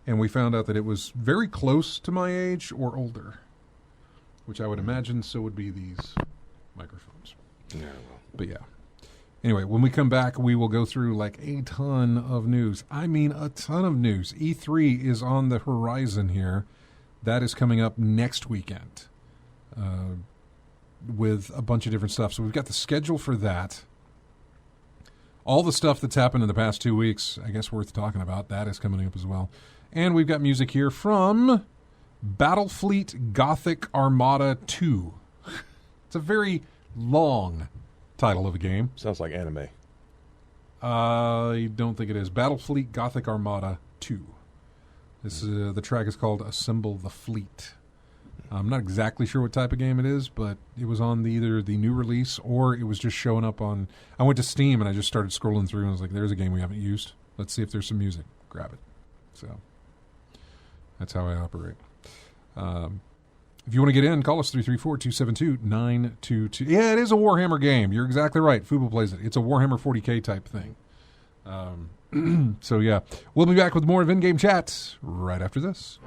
A: And we found out that it was very close to my age or older, which I would imagine so would be these microphones.
B: Yeah, well.
A: But yeah. Anyway, when we come back, we will go through like a ton of news. I mean, a ton of news. E3 is on the horizon here. That is coming up next weekend with a bunch of different stuff. So we've got the schedule for that. All the stuff that's happened in the past 2 weeks, I guess worth talking about. That is coming up as well. And we've got music here from Battlefleet Gothic Armada 2. It's a very long title of a game.
B: Sounds like anime.
A: I don't think it is. Battlefleet Gothic Armada 2. This is, the track is called Assemble the Fleet. I'm not exactly sure what type of game it is, but it was on either the new release or it was just showing up on... I went to Steam and I just started scrolling through and I was like, there's a game we haven't used. Let's see if there's some music. Grab it. So that's how I operate. If you want to get in, call us 334-272-922. Yeah, it is a Warhammer game. You're exactly right. Fubo plays it. It's a Warhammer 40K type thing. So, yeah. We'll be back with more of In-Game Chat right after this.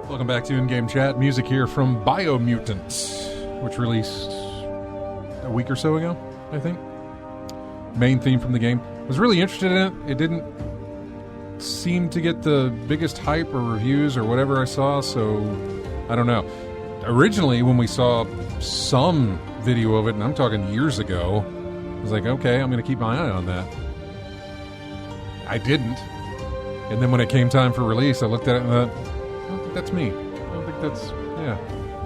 A: Welcome back to In-Game Chat. Music here from Biomutant, which released a week or so ago, I think. Main theme from the game. Was really interested in it. It didn't seem to get the biggest hype or reviews or whatever I saw, so I don't know. Originally, when we saw some video of it, and I'm talking years ago, I was like, okay, I'm going to keep my eye on that. I didn't. And then when it came time for release, I looked at it and thought, I don't think that's me. I don't think that's,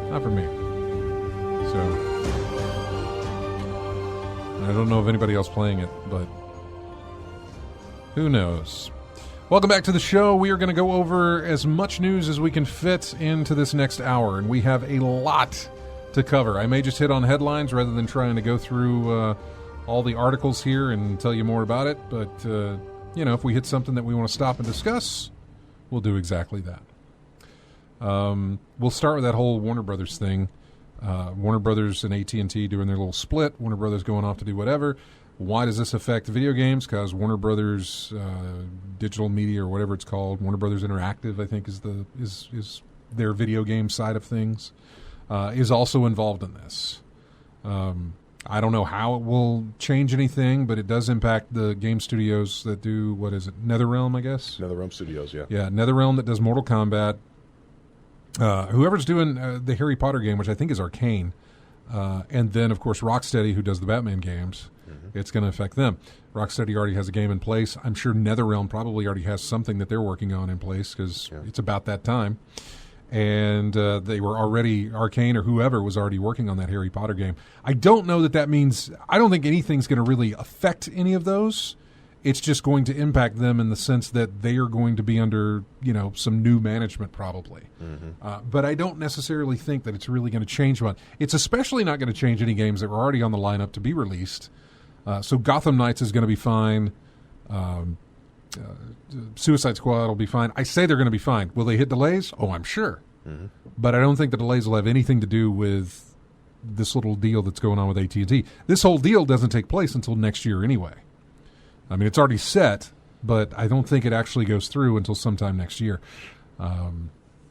A: not for me. So, I don't know of anybody else playing it, but who knows? Welcome back to the show. We are going to go over as much news as we can fit into this next hour, and we have a lot to cover. I may just hit on headlines rather than trying to go through all the articles here and tell you more about it, but, if we hit something that we want to stop and discuss, we'll do exactly that. We'll start with that whole Warner Brothers thing. Warner Brothers and AT&T doing their little split. Warner Brothers going off to do whatever. Why does this affect video games? Because Warner Brothers Digital Media, or whatever it's called, Warner Brothers Interactive, I think is their video game side of things, is also involved in this. I don't know how it will change anything, but it does impact the game studios that do, what is it, NetherRealm, I guess?
B: NetherRealm Studios, yeah.
A: Yeah, NetherRealm that does Mortal Kombat. Whoever's doing the Harry Potter game, which I think is Arcane, and then, of course, Rocksteady, who does the Batman games, it's going to affect them. Rocksteady already has a game in place. I'm sure NetherRealm probably already has something that they're working on in place because it's about that time. And they were already, Arcane or whoever was already working on that Harry Potter game. I don't know that means, I don't think anything's going to really affect any of those. It's just going to impact them in the sense that they are going to be under, some new management probably. But I don't necessarily think that it's really going to change one. It's especially not going to change any games that were already on the lineup to be released. So Gotham Knights is going to be fine. Suicide Squad will be fine. I say they're going to be fine. Will they hit delays? Oh, I'm sure. But I don't think the delays will have anything to do with this little deal that's going on with AT&T. This whole deal doesn't take place until next year anyway. I mean, it's already set, but I don't think it actually goes through until sometime next year.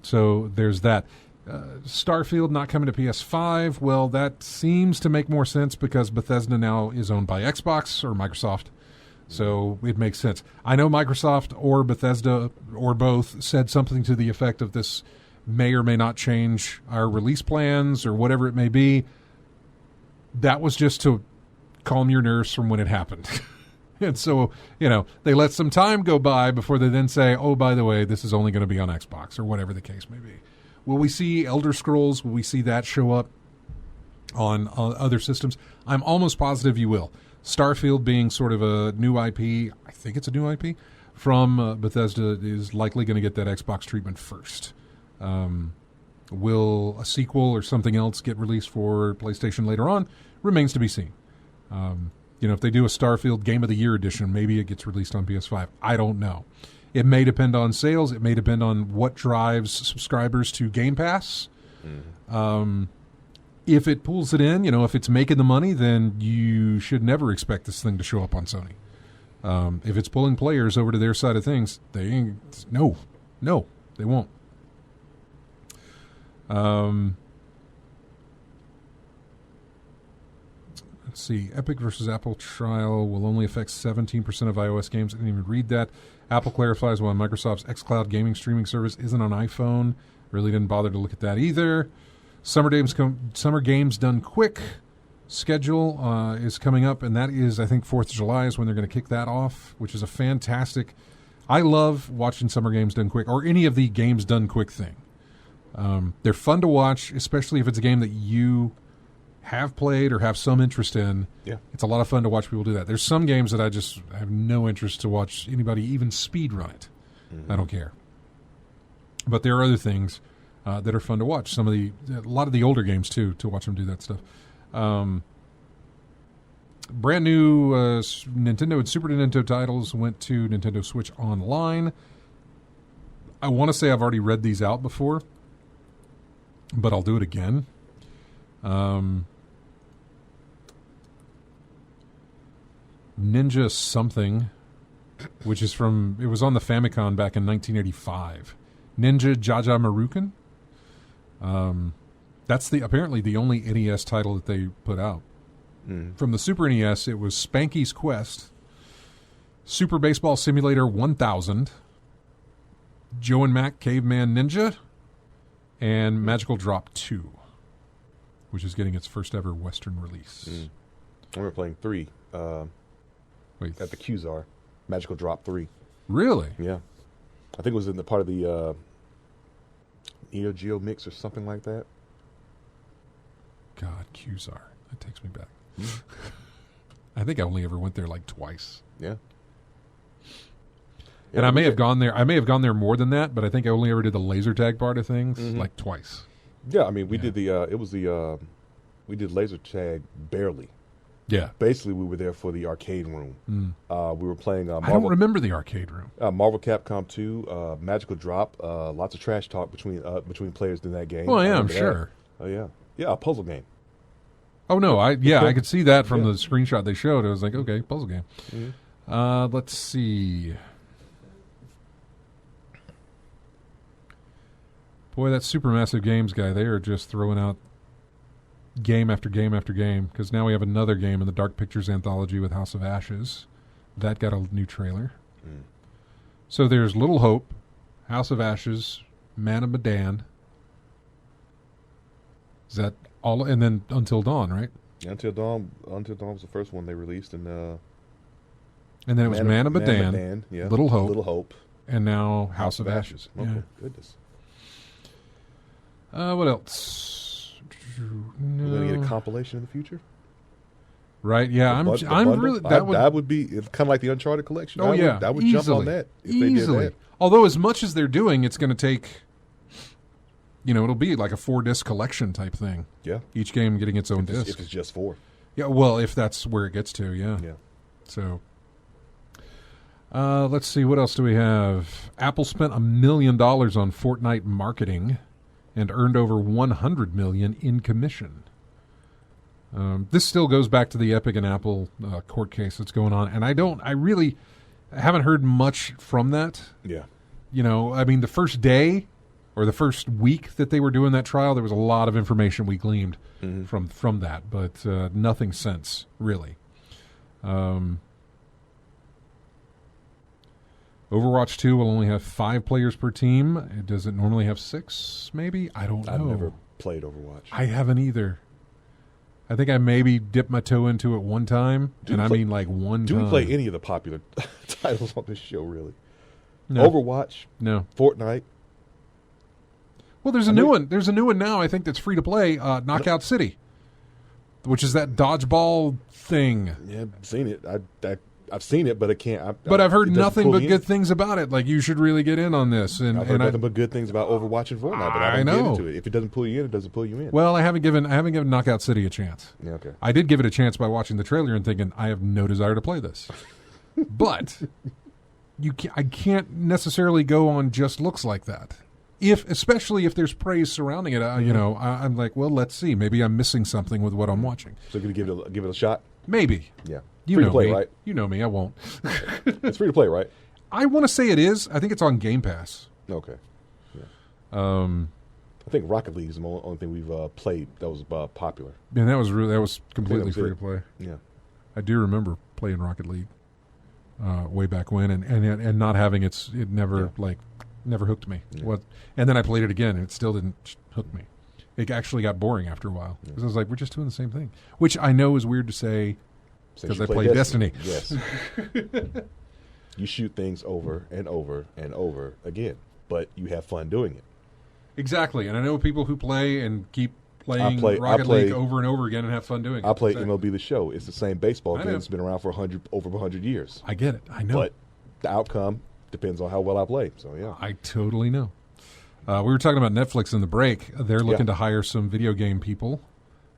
A: So there's that. Starfield not coming to PS5. Well, that seems to make more sense because Bethesda now is owned by Xbox or Microsoft. So it makes sense. I know Microsoft or Bethesda or both said something to the effect of this may or may not change our release plans or whatever it may be. That was just to calm your nerves from when it happened. And so, they let some time go by before they then say, oh, by the way, this is only going to be on Xbox or whatever the case may be. Will we see Elder Scrolls? Will we see that show up on other systems? I'm almost positive you will. Starfield being sort of a new IP, I think it's a new IP, from Bethesda is likely going to get that Xbox treatment first. Will a sequel or something else get released for PlayStation later on? Remains to be seen. If they do a Starfield Game of the Year edition, maybe it gets released on PS5. I don't know. It may depend on sales. It may depend on what drives subscribers to Game Pass. If it pulls it in, if it's making the money, then you should never expect this thing to show up on Sony. If it's pulling players over to their side of things, they won't. Let's see. Epic versus Apple trial will only affect 17% of iOS games. I didn't even read that. Apple clarifies why Microsoft's xCloud gaming streaming service isn't on iPhone. Really didn't bother to look at that either. Summer Games Done Quick schedule is coming up, and that is, I think, 4th of July is when they're going to kick that off, which is a fantastic... I love watching Summer Games Done Quick, or any of the Games Done Quick thing. They're fun to watch, especially if it's a game that you have played or have some interest in. Yeah. It's a lot of fun to watch people do that. There's some games that I just have no interest to watch anybody even speed run it. I don't care. But there are other things that are fun to watch. A lot of the older games too, to watch them do that stuff. Brand new Nintendo and Super Nintendo titles went to Nintendo Switch Online. I want to say I've already read these out before, but I'll do it again. Ninja something, which is it was on the Famicom back in 1985. Ninja Jaja Maruken. That's apparently the only NES title that they put out. From the Super NES, it was Spanky's Quest, Super Baseball Simulator 1000, Joe and Mac Caveman Ninja, and Magical Drop 2, which is getting its first ever Western release.
B: I remember playing 3
A: Wait,
B: at the Qzar. Magical Drop 3.
A: really?
B: Yeah. I think it was in the part of the Neo Geo mix or something like that.
A: God, Qzar. That takes me back. I think I only ever went there like twice.
B: Yeah.
A: And I may have gone there. I may have gone there more than that, but I think I only ever did the laser tag part of things like twice.
B: Yeah, I mean, we did the we did laser tag barely.
A: Yeah.
B: Basically, we were there for the arcade room. We were playing
A: I don't remember the arcade room.
B: Marvel Capcom 2, Magical Drop, lots of trash talk between players in that game.
A: Well, yeah, I'm sure.
B: Oh, yeah. Yeah, a puzzle game.
A: Oh, no. I could see that from the screenshot they showed. I was like, okay, puzzle game. Let's see. Boy, that Supermassive Games guy, they are just throwing out game after game after game, because now we have another game in the Dark Pictures anthology with House of Ashes. That got a new trailer. So there's Little Hope, House of Ashes, Man of Medan. Is that all? And then Until Dawn, right?
B: Until Dawn was the first one they released, and
A: then it was Man of Medan,
B: yeah.
A: Little
B: Hope,
A: and now House of Ashes.
B: Okay,
A: Yeah.
B: goodness.
A: What else? No.
B: We're gonna get a compilation in the future,
A: right? Yeah, I'm
B: bundle?
A: really
B: that would be kind of like the Uncharted collection.
A: Oh, yeah,
B: I would
A: easily.
B: jump on that if they did that.
A: Although, as much as they're doing, it's going to take. It'll be like a 4-disc collection type thing.
B: Yeah,
A: each game getting its own disc.
B: If it's just 4.
A: Yeah, well, if that's where it gets to, yeah.
B: Yeah.
A: So, let's see, what else do we have? Apple spent $1 million on Fortnite marketing and earned over $100 million in commission. This still goes back to the Epic and Apple court case that's going on, and I really haven't heard much from that.
B: Yeah.
A: I mean, the first day or the first week that they were doing that trial, there was a lot of information we gleaned from that, but nothing since, really. Overwatch 2 will only have 5 players per team. Does it normally have 6, maybe? I don't know.
B: I've never played Overwatch.
A: I haven't either. I think I maybe dipped my toe into it one time, I mean like one time.
B: Do we play any of the popular titles on this show, really?
A: No.
B: Overwatch?
A: No.
B: Fortnite?
A: Well, there's a new one. There's a new one now, I think, that's free to play, Knockout City, which is that dodgeball thing.
B: Yeah, I've seen it. I've seen it, but I can't.
A: I've heard nothing but good things about it. Like, you should really get in on this. And
B: I've heard nothing but good things about Overwatch and Fortnite, but I don't get into it. If it doesn't pull you in, it doesn't pull you in.
A: Well, I haven't given Knockout City a chance.
B: Yeah, okay.
A: I did give it a chance by watching the trailer and thinking, I have no desire to play this. But I can't necessarily go on just looks like that. Especially if there's praise surrounding it, I'm like, well, let's see. Maybe I'm missing something with what I'm watching.
B: So you're going to give it a shot?
A: Maybe.
B: Yeah.
A: Free
B: to play,
A: me.
B: right?
A: You know me. I won't.
B: It's free to play, right?
A: I want to say it is. I think it's on Game Pass.
B: Okay. Yeah. I think Rocket League is the only thing we've played that was popular.
A: And that was completely free to play.
B: Yeah.
A: I do remember playing Rocket League way back when, and not having it never never hooked me.
B: Yeah.
A: And then I played it again, and it still didn't hook me. It actually got boring after a while because I was like, we're just doing the same thing, which I know is weird to say. Because I played Destiny.
B: Yes. You shoot things over and over and over again, but you have fun doing it.
A: Exactly. And I know people who play and keep playing Rocket League over and over again and have fun doing it.
B: I play MLB The Show. It's the same baseball game. It's been around for over 100 years.
A: I get it. I know.
B: But the outcome depends on how well I play. So, yeah.
A: I totally know. We were talking about Netflix in the break. They're looking to hire some video game people.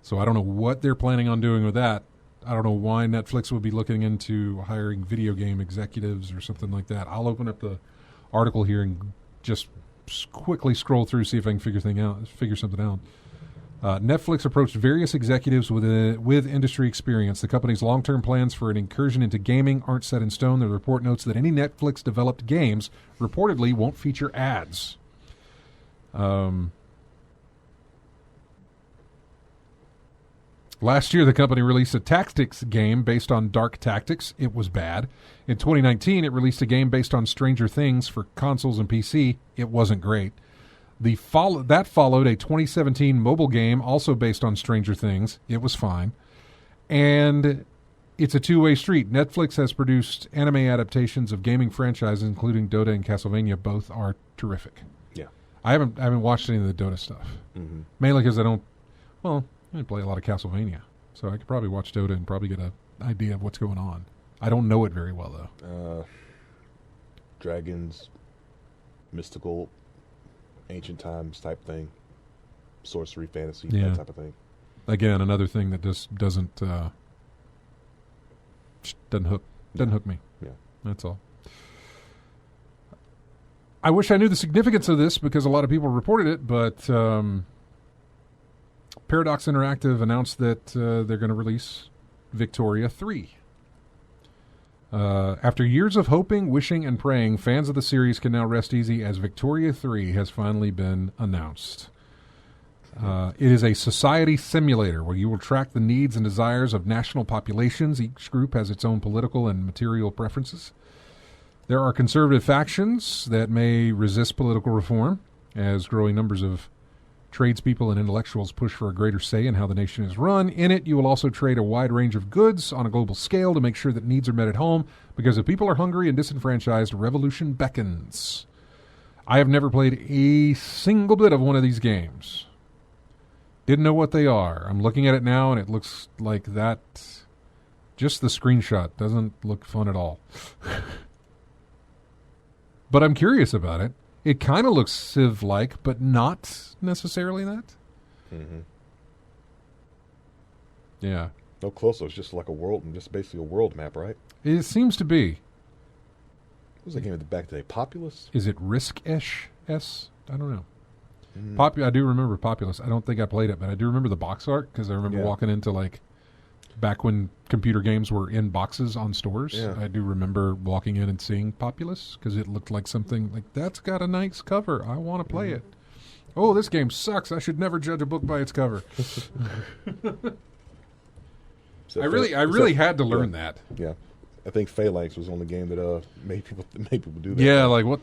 A: So I don't know what they're planning on doing with that. I don't know why Netflix would be looking into hiring video game executives or something like that. I'll open up the article here and just quickly scroll through, see if I can figure something out. Netflix approached various executives with industry experience. The company's long-term plans for an incursion into gaming aren't set in stone. The report notes that any Netflix-developed games reportedly won't feature ads. Last year, the company released a tactics game based on Dark Tactics. It was bad. In 2019, it released a game based on Stranger Things for consoles and PC. It wasn't great. That followed a 2017 mobile game also based on Stranger Things. It was fine. And it's a two-way street. Netflix has produced anime adaptations of gaming franchises, including Dota and Castlevania. Both are terrific.
B: Yeah.
A: I haven't watched any of the Dota stuff.
B: Mm-hmm.
A: Mainly because I play a lot of Castlevania. So I could probably watch Dota and probably get an idea of what's going on. I don't know it very well, though.
B: Dragons, mystical, ancient times type thing. Sorcery, fantasy, that type of thing.
A: Again, another thing that just doesn't hook me.
B: Yeah.
A: That's all. I wish I knew the significance of this because a lot of people reported it, but Paradox Interactive announced that they're going to release Victoria 3. After years of hoping, wishing, and praying, fans of the series can now rest easy as Victoria 3 has finally been announced. It is a society simulator where you will track the needs and desires of national populations. Each group has its own political and material preferences. There are conservative factions that may resist political reform as growing numbers of tradespeople and intellectuals push for a greater say in how the nation is run. In it, you will also trade a wide range of goods on a global scale to make sure that needs are met at home, because if people are hungry and disenfranchised, revolution beckons. I have never played a single bit of one of these games. Didn't know what they are. I'm looking at it now, and it looks like that. Just the screenshot doesn't look fun at all. But I'm curious about it. It kind of looks Civ-like, but not necessarily that.
B: Mm-hmm.
A: Yeah.
B: No closer. It's just like a world, just basically a world map, right?
A: It seems to be.
B: What was that game at the back today? Populous?
A: Is it Risk-ish? I don't know.
B: Mm.
A: I do remember Populous. I don't think I played it, but I do remember the box art because I remember walking into back when computer games were in boxes on stores.
B: Yeah.
A: I do remember walking in and seeing Populous because it looked like something like, that's got a nice cover. I want to play it. Oh, this game sucks. I should never judge a book by its cover. I really had to learn that.
B: Yeah. I think Phalanx was on the game that made people do that.
A: Yeah, like what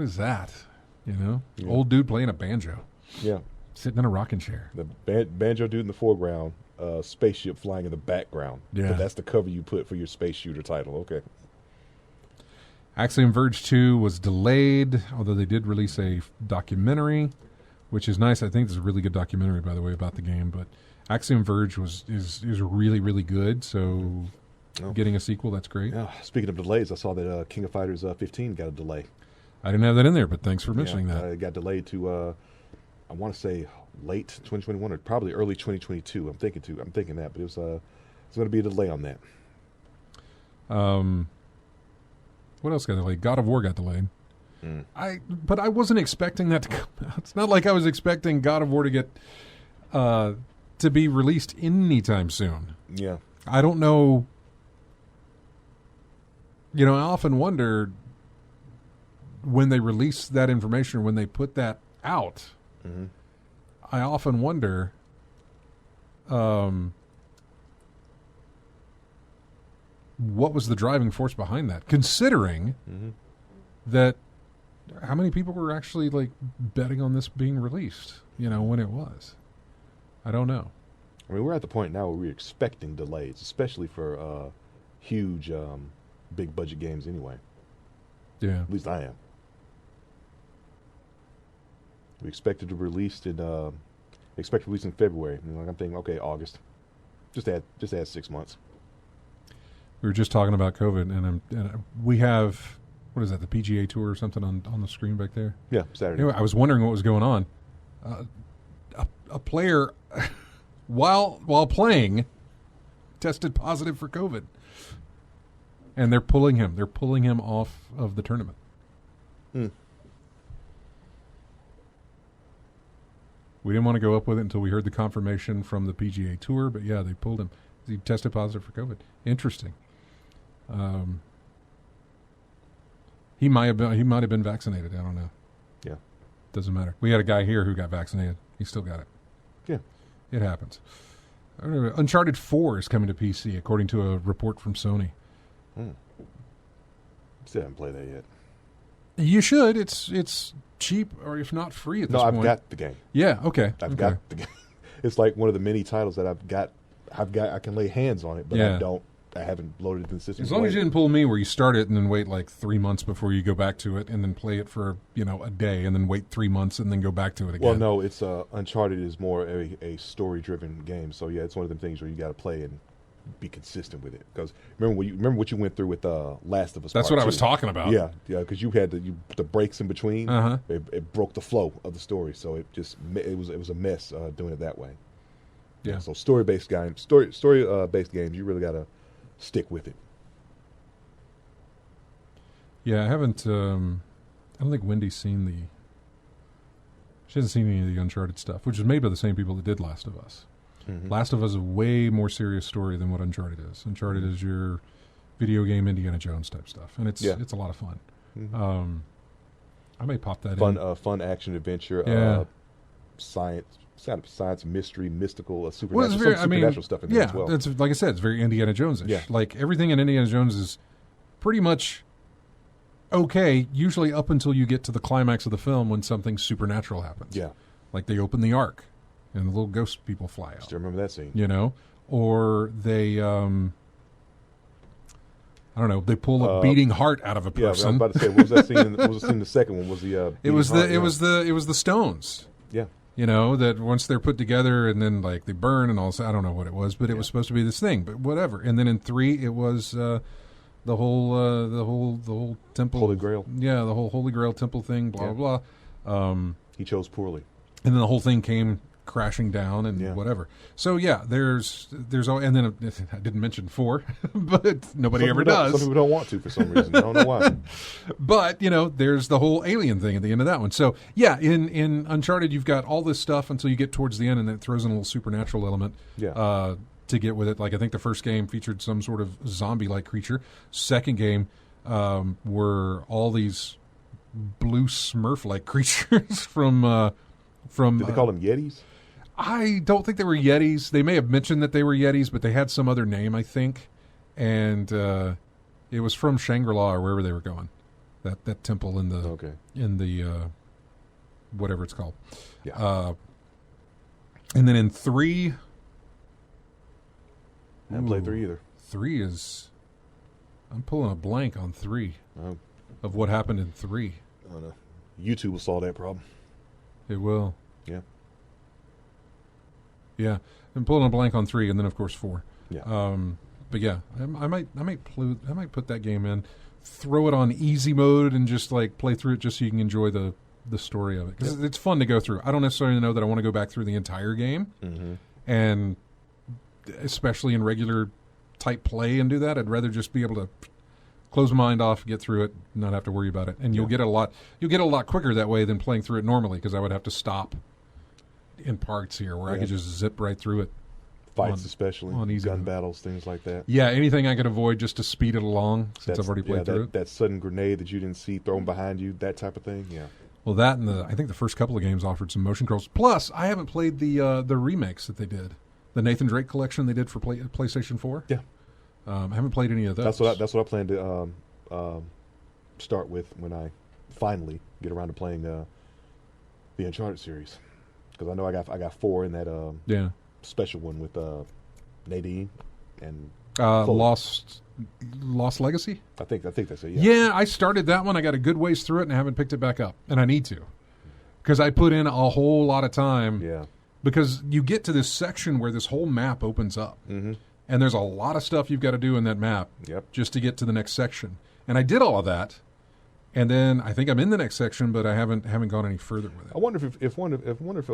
A: is that? You know?
B: Yeah.
A: Old dude playing a banjo.
B: Yeah.
A: Sitting in a rocking chair.
B: The banjo dude in the foreground, spaceship flying in the background.
A: Yeah.
B: But that's the cover you put for your space shooter title. Okay.
A: Axiom Verge 2 was delayed, although they did release a documentary, which is nice. I think this is a really good documentary, by the way, about the game. But Axiom Verge is really, really good. So getting a sequel, that's great.
B: Yeah. Speaking of delays, I saw that King of Fighters 15 got a delay.
A: I didn't have that in there, but thanks for mentioning that.
B: It got delayed to, I want to say, late 2021 or probably early 2022. I'm thinking that, but it's going to be a delay on that.
A: What else got delayed? God of War got delayed.
B: Mm.
A: But I wasn't expecting that to come out. It's not like I was expecting God of War to get to be released anytime soon.
B: Yeah.
A: I don't know. You know, I often wonder when they release that information, when they put that out,
B: mm-hmm.
A: I often wonder what was the driving force behind that, considering
B: mm-hmm.
A: that how many people were actually betting on this being released, when it was. I don't know.
B: I mean, we're at the point now where we're expecting delays, especially for huge big budget games anyway.
A: Yeah.
B: At least I am. We expected to release in February. I'm thinking, okay, August. Just add 6 months.
A: We were just talking about COVID, and we have, what is that, the PGA Tour or something on the screen back there?
B: Yeah, Saturday.
A: Anyway, I was wondering what was going on. A player, while playing, tested positive for COVID, and they're pulling him. They're pulling him off of the tournament.
B: Hmm.
A: We didn't want to go up with it until we heard the confirmation from the PGA Tour, but yeah, they pulled him. He tested positive for COVID. Interesting. He might have been vaccinated. I don't know.
B: Yeah,
A: doesn't matter. We had a guy here who got vaccinated. He still got it.
B: Yeah,
A: it happens. Uncharted 4 is coming to PC, according to a report from Sony.
B: Still haven't played that yet.
A: You should. It's cheap, or if not free at this point.
B: No, I've got the game.
A: Yeah, okay.
B: I've got the game. It's like one of the many titles that I've got I can lay hands on it, but I haven't loaded it in the system.
A: As long as you didn't pull me where you start it and then wait like 3 months before you go back to it and then play it for, a day and then wait 3 months and then go back to it again.
B: Well, no, it's Uncharted is more a story-driven game. So, yeah, it's one of them things where you got to play and be consistent with it. Because remember what you went through with Last of Us
A: That's
B: Part
A: what I
B: 2.
A: was talking about.
B: Yeah, because you had the breaks in between. It broke the flow of the story. So it was a mess doing it that way.
A: Yeah.
B: So story-based games, story-based games, you really got to stick with it.
A: Yeah, I haven't. I don't think Wendy's seen she hasn't seen any of the Uncharted stuff, which is made by the same people that did Last of Us.
B: Mm-hmm.
A: Last of Us is a way more serious story than what Uncharted is. Uncharted is your video game Indiana Jones type stuff, and it's a lot of fun.
B: Mm-hmm.
A: I may pop that in.
B: Fun action adventure. Science, mystery, mystical, supernatural, supernatural stuff in there as well.
A: It's like I said, it's very Indiana Jones-ish.
B: Yeah.
A: Like everything in Indiana Jones is pretty much okay, usually up until you get to the climax of the film when something supernatural happens.
B: Yeah.
A: Like they open the Ark and the little ghost people fly out.
B: Still remember that scene.
A: Or they, I don't know, they pull a beating heart out of a person.
B: Yeah, I was about to say, what was that scene? What was the scene in the second one? Was the
A: it was the stones.
B: Yeah.
A: That once they're put together and then like they burn and all that. I don't know what it was, but it was supposed to be this thing, but whatever. And then in 3, it was the whole temple,
B: Holy Grail.
A: Yeah, the whole Holy Grail temple thing. Blah blah blah.
B: He chose poorly,
A: and then the whole thing came crashing down and whatever. So yeah, there's and then I didn't mention 4, but nobody ever does.
B: Some people don't want to for some reason. I don't know why.
A: But there's the whole alien thing at the end of that one. So yeah, in Uncharted you've got all this stuff until you get towards the end, and then it throws in a little supernatural element.
B: Yeah.
A: To get with it. Like I think the first game featured some sort of zombie-like creature. Second game were all these blue Smurf-like creatures from.
B: Did they call them Yetis?
A: I don't think they were Yetis. They may have mentioned that they were Yetis, but they had some other name, I think. And it was from Shangri-La or wherever they were going. That temple in the whatever it's called.
B: Yeah.
A: And then in 3.
B: I haven't played 3 either.
A: 3 is... I'm pulling a blank on 3 of what happened in 3.
B: I don't know. YouTube will solve that problem.
A: It will.
B: Yeah.
A: Yeah. I'm pulling a blank on 3, and then of course 4.
B: Yeah.
A: But yeah, I might put that game in, throw it on easy mode, and just like play through it just so you can enjoy the story of it, because it's fun to go through. I don't necessarily know that I want to go back through the entire game, and especially in regular type play and do that. I'd rather just be able to close my mind off, get through it, not have to worry about it. And you'll get a lot quicker that way than playing through it normally, because I would have to stop in parts here where I could just zip right through it.
B: Fights especially,
A: on easy
B: gun battles, things like that.
A: Yeah, anything I could avoid just to speed it along, since I've already played through it.
B: That sudden grenade that you didn't see thrown behind you, that type of thing, yeah.
A: Well, that and I think the first couple of games offered some motion controls. Plus, I haven't played the remakes that they did. The Nathan Drake collection they did for PlayStation 4.
B: Yeah.
A: I haven't played any of those.
B: That's what I plan to start with when I finally get around to playing the Uncharted series, because I know I got 4 in that special one with Nadine and
A: Lost Legacy.
B: I think that's it.
A: Yeah, I started that one. I got a good ways through it and I haven't picked it back up, and I need to, because I put in a whole lot of time.
B: Yeah.
A: Because you get to this section where this whole map opens up, and there's a lot of stuff you've got to do in that map just to get to the next section. And I did all of that, and then I think I'm in the next section, but I haven't gone any further with it.
B: I wonder if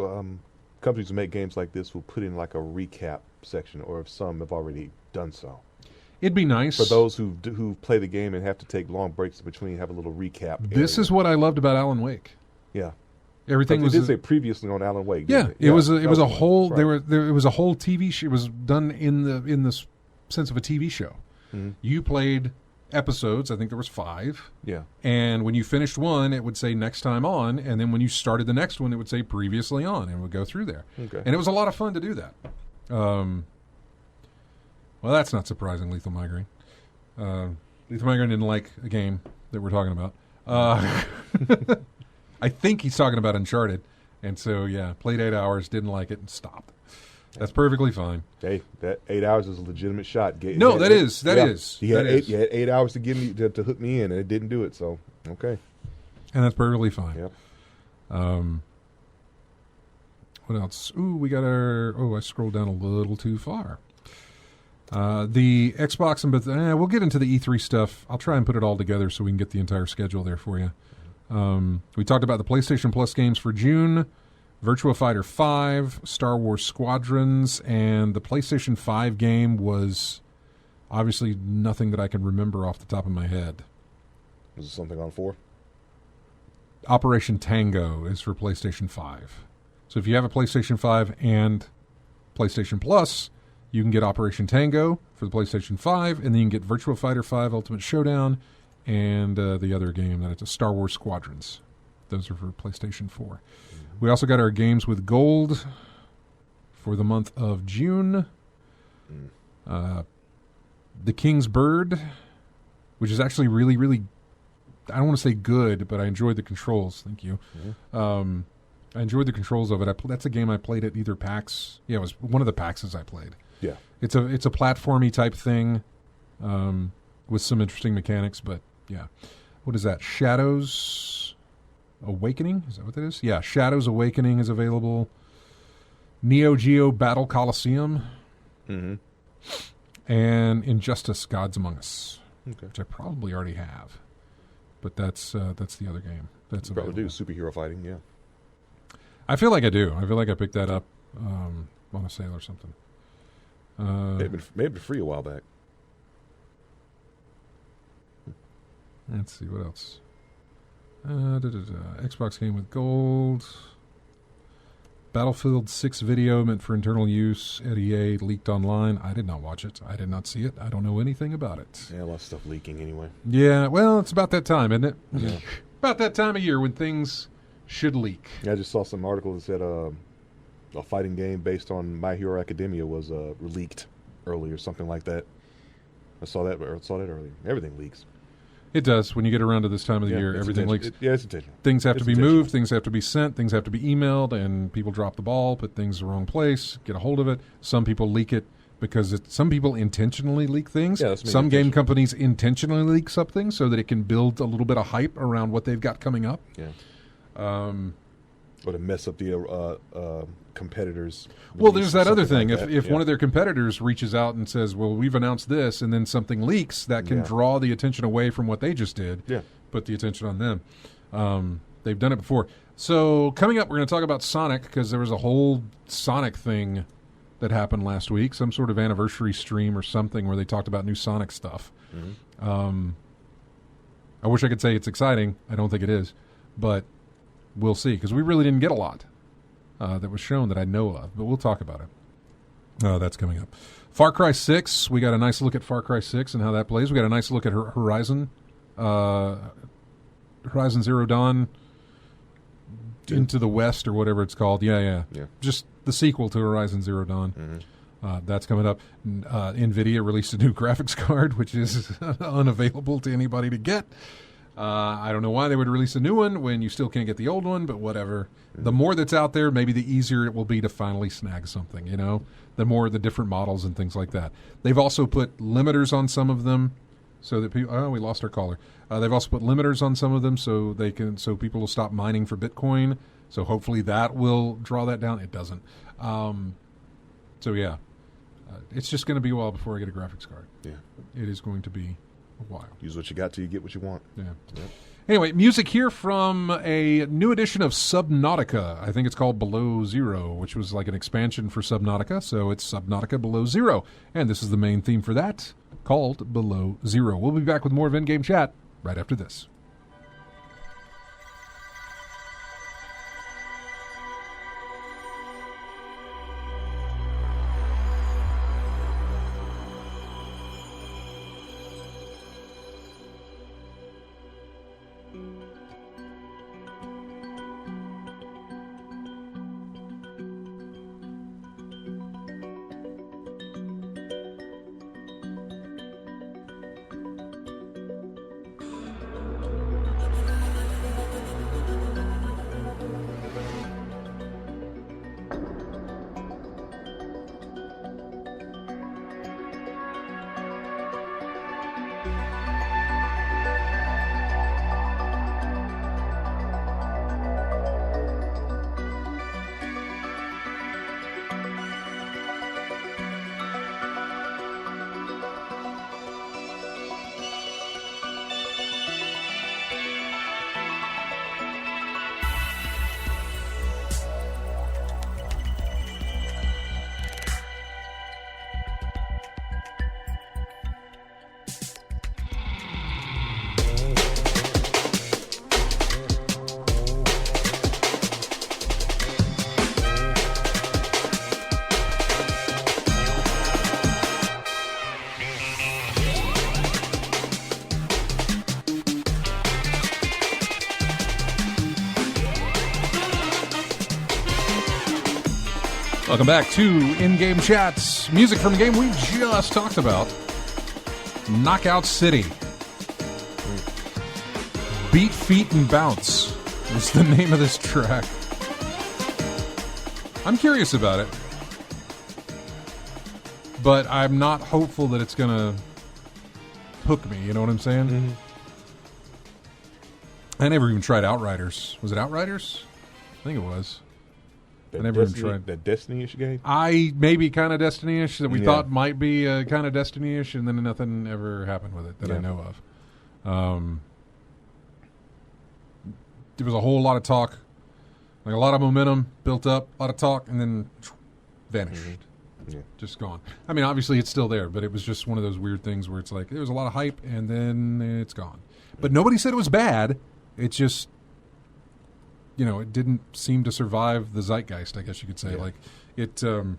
B: companies who make games like this will put in like a recap section, or if some have already done so.
A: It'd be nice
B: for those who play the game and have to take long breaks in between, have a little recap.
A: This is what I loved about Alan Wake.
B: Yeah.
A: Everything was.
B: They did say previously on Alan Wake.
A: Yeah, it was a whole. Right. It was a whole TV show. It was done in the sense of a TV show. Mm-hmm. You played episodes. I think there was 5.
B: Yeah. And
A: when you finished one, it would say next time on, and then when you started the next one, it would say previously on, and it would go through there.
B: Okay.
A: And it was a lot of fun to do that. Well, that's not surprising. Lethal Migraine. Lethal Migraine didn't like a game that we're talking about. I think he's talking about Uncharted. And so, yeah, played 8 hours, didn't like it, and stopped. That's perfectly fine.
B: Hey, that 8 hours is a legitimate shot.
A: No, that is.
B: He had 8 hours to give me to hook me in, and it didn't do it. So okay,
A: and that's perfectly fine.
B: Yep.
A: What else? Ooh, we got our. Oh, I scrolled down a little too far. The Xbox and we'll get into the E3 stuff. I'll try and put it all together so we can get the entire schedule there for you. We talked about the PlayStation Plus games for June. Virtua Fighter 5, Star Wars Squadrons, and the PlayStation 5 game was obviously nothing that I can remember off the top of my head.
B: Was it something on 4?
A: Operation Tango is for PlayStation 5. So if you have a PlayStation 5 and PlayStation Plus, you can get Operation Tango for the PlayStation 5, and then you can get Virtua Fighter 5 Ultimate Showdown and the other game that it's a Star Wars Squadrons. Those are for PlayStation 4. We also got our games with gold for the month of June. The King's Bird, which is actually really, really, I don't want to say good, but I enjoyed the controls. Thank you. Mm-hmm. I enjoyed the controls of it. That's a game I played at either PAX. Yeah, it was one of the PAXs I played.
B: Yeah.
A: It's a platformy type thing with some interesting mechanics, but yeah. What is that? Shadows Awakening? Is that what that is? Yeah, Shadows Awakening is available. Neo Geo Battle Coliseum.
B: Mm-hmm.
A: And Injustice Gods Among Us,
B: okay.
A: which I probably already have. But that's the other game. That's
B: you probably
A: available.
B: do superhero fighting, yeah.
A: I feel like I do. I feel like I picked that up on a sale or something.
B: May have been free a while back.
A: Let's see, what else? Xbox game with gold. Battlefield 6 video meant for internal use at EA leaked online. I did not watch it. I did not see it. I don't know anything about it.
B: Yeah, a lot of stuff leaking anyway.
A: Yeah, well, it's about that time, isn't it?
B: Yeah.
A: About that time of year when things should leak.
B: Yeah, I just saw some article that said a fighting game based on My Hero Academia was leaked early or something like that. I saw that earlier. Everything leaks.
A: It does. When you get around to this time of the year, everything leaks.
B: It's intentional.
A: Things have to be moved, things have to be sent, things have to be emailed, and people drop the ball, put things in the wrong place, get a hold of it. Some people leak it because some people intentionally leak things.
B: Yeah,
A: some game companies intentionally leak something so that it can build a little bit of hype around what they've got coming up.
B: Yeah. Or to mess up the competitors.
A: Well, there's that other thing.
B: Like
A: if one of their competitors reaches out and says, well, we've announced this, and then something leaks, that can draw the attention away from what they just did.
B: Yeah.
A: Put the attention on them. They've done it before. So coming up, we're going to talk about Sonic, because there was a whole Sonic thing that happened last week, some sort of anniversary stream or something where they talked about new Sonic stuff. Mm-hmm. I wish I could say it's exciting. I don't think it is. But we'll see, because we really didn't get a lot that was shown that I know of, but we'll talk about it. That's coming up. Far Cry 6, we got a nice look at Far Cry 6 and how that plays. We got a nice look at Horizon Zero Dawn Into the West, or whatever it's called. Yeah. Just the sequel to Horizon Zero Dawn. Mm-hmm. That's coming up. NVIDIA released a new graphics card, which is unavailable to anybody to get. I don't know why they would release a new one when you still can't get the old one, but whatever. The more that's out there, maybe the easier it will be to finally snag something, the more the different models and things like that. They've also put limiters on some of them so that people, we lost our caller. They've also put limiters on some of them so people will stop mining for Bitcoin. So hopefully that will draw that down. It doesn't. It's just going to be a while before I get a graphics card.
B: Yeah.
A: It is going to be a while.
B: Use what you got till you get what you want.
A: Yeah.
B: Yep.
A: Anyway, music here from a new edition of Subnautica. I think it's called Below Zero, which was like an expansion for Subnautica. So it's Subnautica Below Zero. And this is the main theme for that, called Below Zero. We'll be back with more of In-Game Chat right after this. Welcome back to In-Game Chats. Music from a game we just talked about. Knockout City. Beat, Feet, and Bounce is the name of this track. I'm curious about it. But I'm not hopeful that it's going to hook me. You know what I'm saying?
B: Mm-hmm.
A: I never even tried Outriders. Was it Outriders? I think it was. I never even tried
B: that Destiny-ish game.
A: Maybe kind of Destiny-ish that we thought might be kind of Destiny-ish, and then nothing ever happened with it that I know of. There was a whole lot of talk, like a lot of momentum built up, a lot of talk, and then vanished. Mm-hmm. Yeah. Just gone. I mean, obviously it's still there, but it was just one of those weird things where it's like there was a lot of hype, and then it's gone. But nobody said it was bad. It's just, it didn't seem to survive the zeitgeist, I guess you could say. Yeah. Like, it, the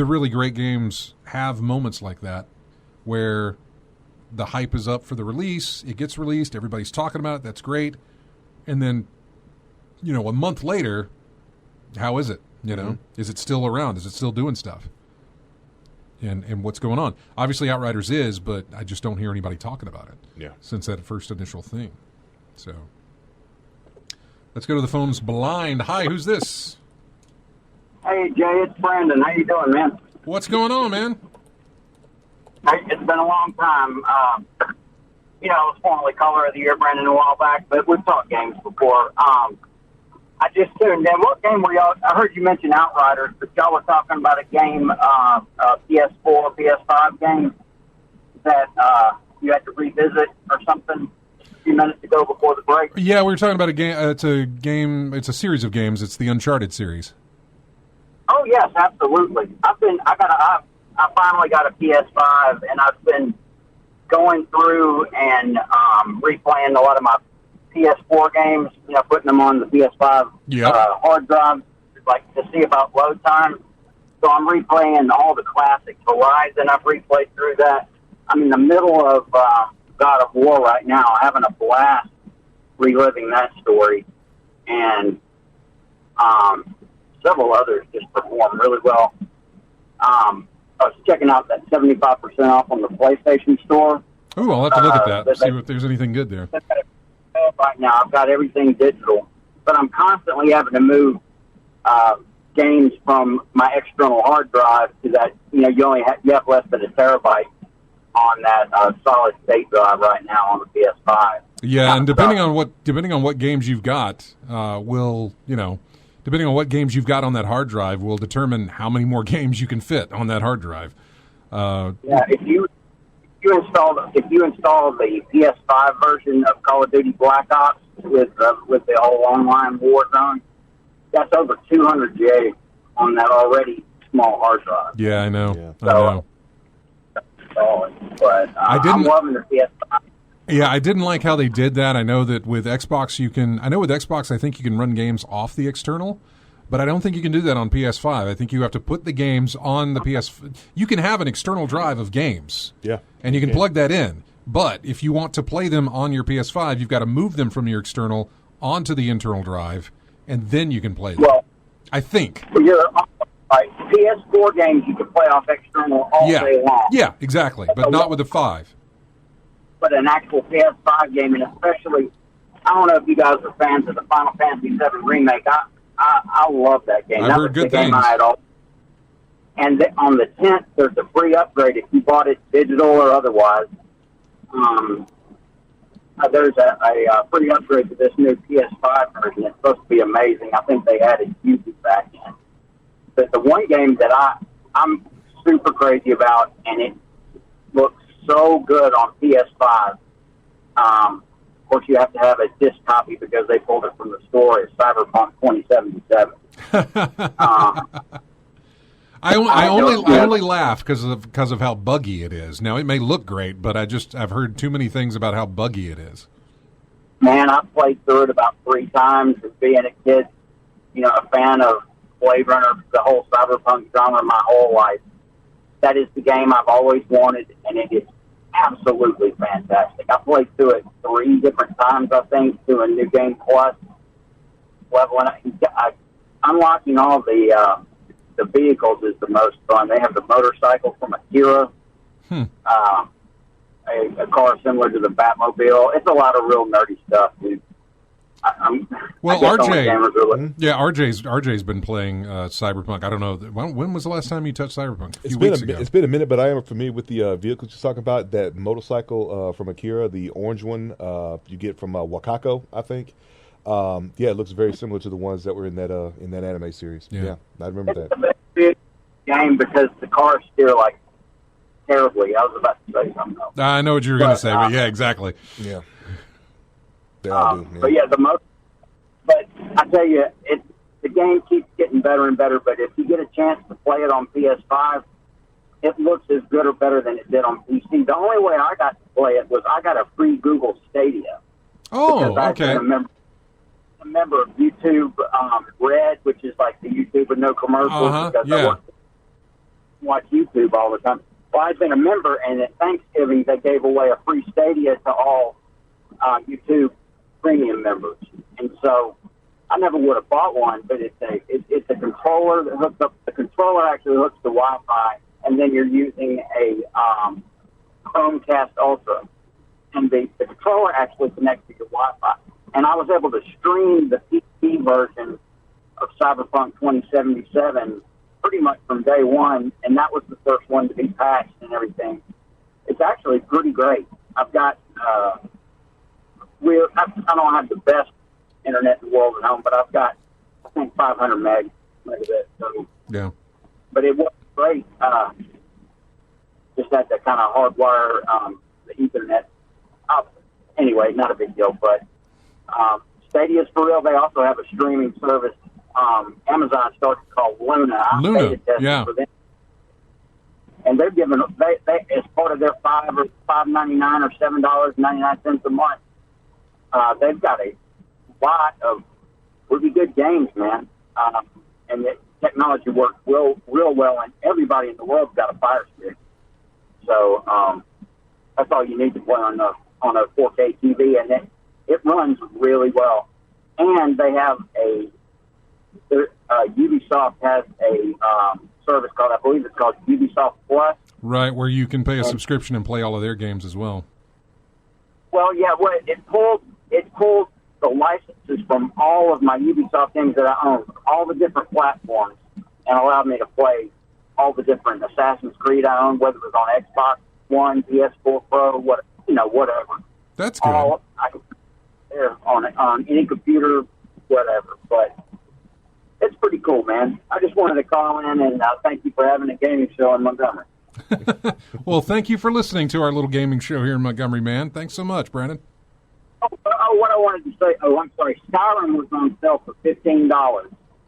A: really great games have moments like that where the hype is up for the release, it gets released, everybody's talking about it, that's great. And then, a month later, how is it? Is it still around? Is it still doing stuff? And what's going on? Obviously, Outriders is, but I just don't hear anybody talking about it since that first initial thing. So, let's go to the phones blind. Hi, who's this?
D: Hey, Jay, it's Brandon. How you doing, man?
A: What's going on, man?
D: Hey, it's been a long time. I was formerly Color of the Year, Brandon, a while back, but we've talked games before. I just tuned in. What game were y'all? I heard you mention Outriders, but y'all were talking about a game, a PS4, PS5 game that you had to revisit or something a few minutes ago before the break.
A: Yeah, we were talking about a game. It's a series of games. It's the Uncharted series.
D: Oh yes, absolutely. I finally got a PS5, and I've been going through and replaying a lot of my PS4 games, putting them on the PS5 hard drive, like to see about load time. So I'm replaying all the classic Horizon. I've replayed through that. I'm in the middle of God of War right now, having a blast reliving that story. And several others just perform really well. I was checking out that 75% off on the PlayStation Store.
A: Oh, I'll have to look at that, see if there's anything good there.
D: Right now, I've got everything digital, but I'm constantly having to move games from my external hard drive to that. You have less than a terabyte on that solid state drive right now on the PS5.
A: Yeah, and depending on what games you've got, depending on what games you've got on that hard drive, will determine how many more games you can fit on that hard drive.
D: If you install the PS5 version of Call of Duty Black Ops with the whole online war zone, that's over 200 gigs on that already small hard drive.
A: Yeah, I know.
D: Yeah. I know. But I'm loving the PS5.
A: Yeah, I didn't like how they did that. I know that with Xbox I think you can run games off the external, but I don't think you can do that on PS5. I think you have to put the games on the PS. You can have an external drive of games.
B: Yeah.
A: And you can plug that in. But if you want to play them on your PS5, you've got to move them from your external onto the internal drive, and then you can play them. Well, I think.
D: PS4 games you can play off external all day long.
A: Yeah, exactly, but not with the 5.
D: But an actual PS5 game, and especially, I don't know if you guys are fans of the Final Fantasy VII Remake. I love that game.
A: I've heard good things.
D: And on the 10th, there's a free upgrade if you bought it digital or otherwise. There's a free upgrade to this new PS5 version. It's supposed to be amazing. I think they added music back in. But the one game that I'm super crazy about, and it looks so good on PS5. Of course, you have to have a disc copy because they pulled it from the store. It's Cyberpunk 2077.
A: I only laugh because of how buggy it is. Now it may look great, but I've heard too many things about how buggy it is.
D: Man, I've played through it about 3 times. And being a kid, a fan of Blade Runner, the whole cyberpunk genre, my whole life. That is the game I've always wanted, and it is absolutely fantastic. I played through it 3 different times, I think, through a New Game Plus, leveling. Unlocking all the vehicles is the most fun. They have the motorcycle from Akira, a car similar to the Batmobile. It's a lot of real nerdy stuff, dude.
A: RJ's been playing Cyberpunk. I don't know when was the last time you touched Cyberpunk? A few weeks ago.
B: It's been a minute, but I am familiar with the vehicles you're talking about. That motorcycle from Akira, the orange one you get from Wakako, I think. It looks very similar to the ones that were in that anime series. Yeah, I remember that.
D: It's a big game because the cars steer like terribly. I was about to say something else.
A: I know what you were going to say, but yeah, exactly.
B: Yeah.
D: But yeah, but I tell you, the game keeps getting better and better. But if you get a chance to play it on PS5, it looks as good or better than it did on PC. The only way I got to play it was I got a free Google Stadia.
A: Oh, okay.
D: I'm a member of YouTube Red, which is like the YouTube with no commercials. Because I watch YouTube all the time. Well, I've been a member, and at Thanksgiving they gave away a free Stadia to all YouTube premium members, and so I never would have bought one. But it's a controller that hooks up. The controller actually hooks to Wi-Fi, and then you're using a Chromecast Ultra, and the controller actually connects to your Wi-Fi. And I was able to stream the PC version of Cyberpunk 2077 pretty much from day one, and that was the first one to be patched and everything. It's actually pretty great. I've got I don't have the best internet in the world at home, but I've got, I think, 500 meg of it. So,
A: yeah.
D: But it was great. Just had to kind of hardwire the Ethernet up. Anyway, not a big deal, but Stadia's for real. They also have a streaming service. Amazon started called Luna.
A: Luna, yeah.
D: For them. And they're giving they as part of their $5.99 or $7.99 a month. They've got a lot of really good games, man. And the technology works real well, and everybody in the world's got a Fire Stick. So that's all you need to play on a 4K TV, and it runs really well. And they have Ubisoft has a service called, I believe it's called Ubisoft Plus.
A: Right, where you can pay a subscription and play all of their games as well.
D: Well, yeah, it pulled the licenses from all of my Ubisoft games that I own, all the different platforms, and allowed me to play all the different Assassin's Creed I own, whether it was on Xbox One, PS4 Pro, whatever.
A: That's good.
D: All I can there on any computer, whatever. But it's pretty cool, man. I just wanted to call in and thank you for having a gaming show in Montgomery.
A: Well, thank you for listening to our little gaming show here in Montgomery, man. Thanks so much, Brandon.
D: Oh, what I wanted to say. Oh, I'm sorry. Skyrim was on sale for $15.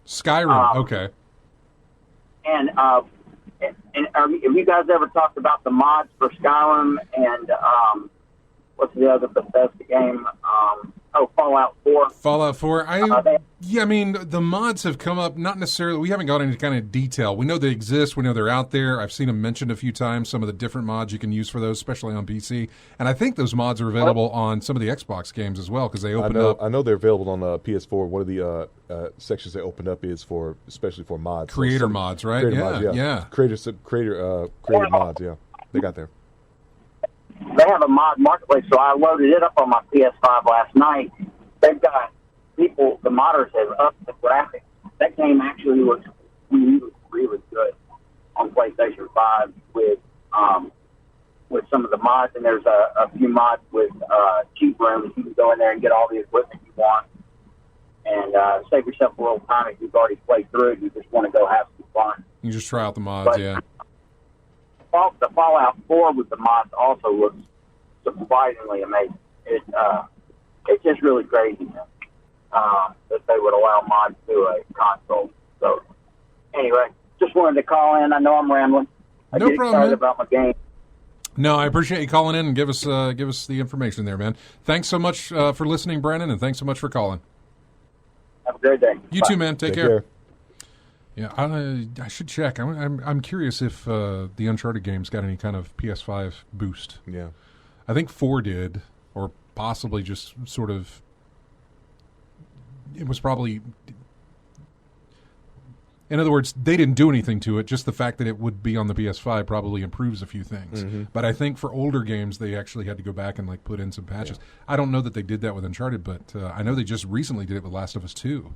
A: Skyrim, okay.
D: And have you guys ever talked about the mods for Skyrim and what's the other Bethesda game? Fallout 4.
A: Fallout 4. I mean, the mods have come up, not necessarily, we haven't got into kind of detail. We know they exist. We know they're out there. I've seen them mentioned a few times, some of the different mods you can use for those, especially on PC. And I think those mods are available on some of the Xbox games as well, because they opened up.
B: I know they're available on PS4. One of the sections they opened up is especially for mods.
A: Creator mods, right? Yeah.
B: Creator mods, yeah. They got there.
D: They have a mod marketplace, so I loaded it up on my PS5 last night. They've got the modders have upped the graphics. That game actually looks really, really good on PlayStation 5 with some of the mods, and there's a few mods with cheat rooms. You can go in there and get all the equipment you want and save yourself a little time if you've already played through it. You just want to go have some fun.
A: You just try out the mods, yeah.
D: The Fallout 4 with the mods also looks surprisingly amazing. It's just really crazy that they would allow mods to a console. So anyway, just wanted to call in. I know I'm rambling. I
A: no
D: get
A: problem,
D: excited
A: man.
D: about my game.
A: No, I appreciate you calling in and give us the information there, man. Thanks so much for listening, Brandon, and thanks so much for calling.
D: Have a great day.
A: You
D: Bye.
A: too, man. Take care. Yeah, I should check. I'm curious if the Uncharted games got any kind of PS5 boost.
B: Yeah,
A: I think 4 did, or possibly just sort of it was probably. In other words, they didn't do anything to it. Just the fact that it would be on the PS5 probably improves a few things. But I think for older games, they actually had to go back and like put in some patches. Yeah. I don't know that they did that with Uncharted, but I know they just recently did it with Last of Us 2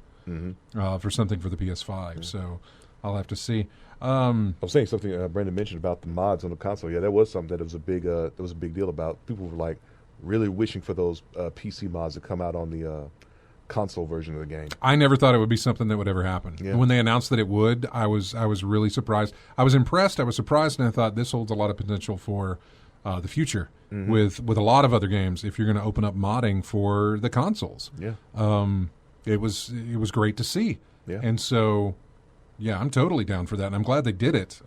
A: for something for the PS5. So I'll have to see.
B: I was saying something Brandon mentioned about the mods on the console. Yeah, that was something that was a big deal about. People were like really wishing for those PC mods to come out on the console version of the game.
A: I never thought it would be something that would ever happen. Yeah. When they announced that it would, I was really surprised. I was impressed. I was surprised, and I thought this holds a lot of potential for the future with a lot of other games. If you're going to open up modding for the consoles, it was great to see. Yeah. And so, yeah, I'm totally down for that, and I'm glad they did it.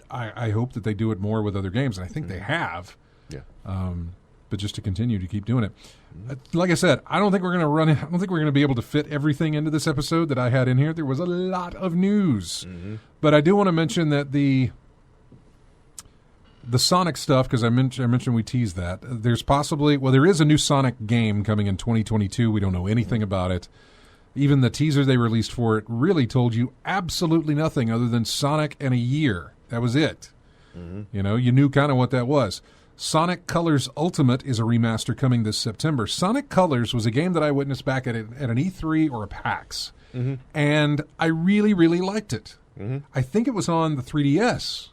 A: I hope that they do it more with other games, and I think they have.
B: Yeah.
A: But just to continue to keep doing it. Like I said, I don't think we're going to be able to fit everything into this episode that I had in here. There was a lot of news. But I do want to mention that the Sonic stuff, because I mentioned we teased that. There is a new Sonic game coming in 2022. We don't know anything about it. Even the teaser they released for it really told you absolutely nothing other than Sonic and a year. That was it. You know, you knew kind of what that was. Sonic Colors Ultimate is a remaster coming this September. Sonic Colors was a game that I witnessed back at an E3 or a PAX, and I really, really liked it. I think it was on the 3DS,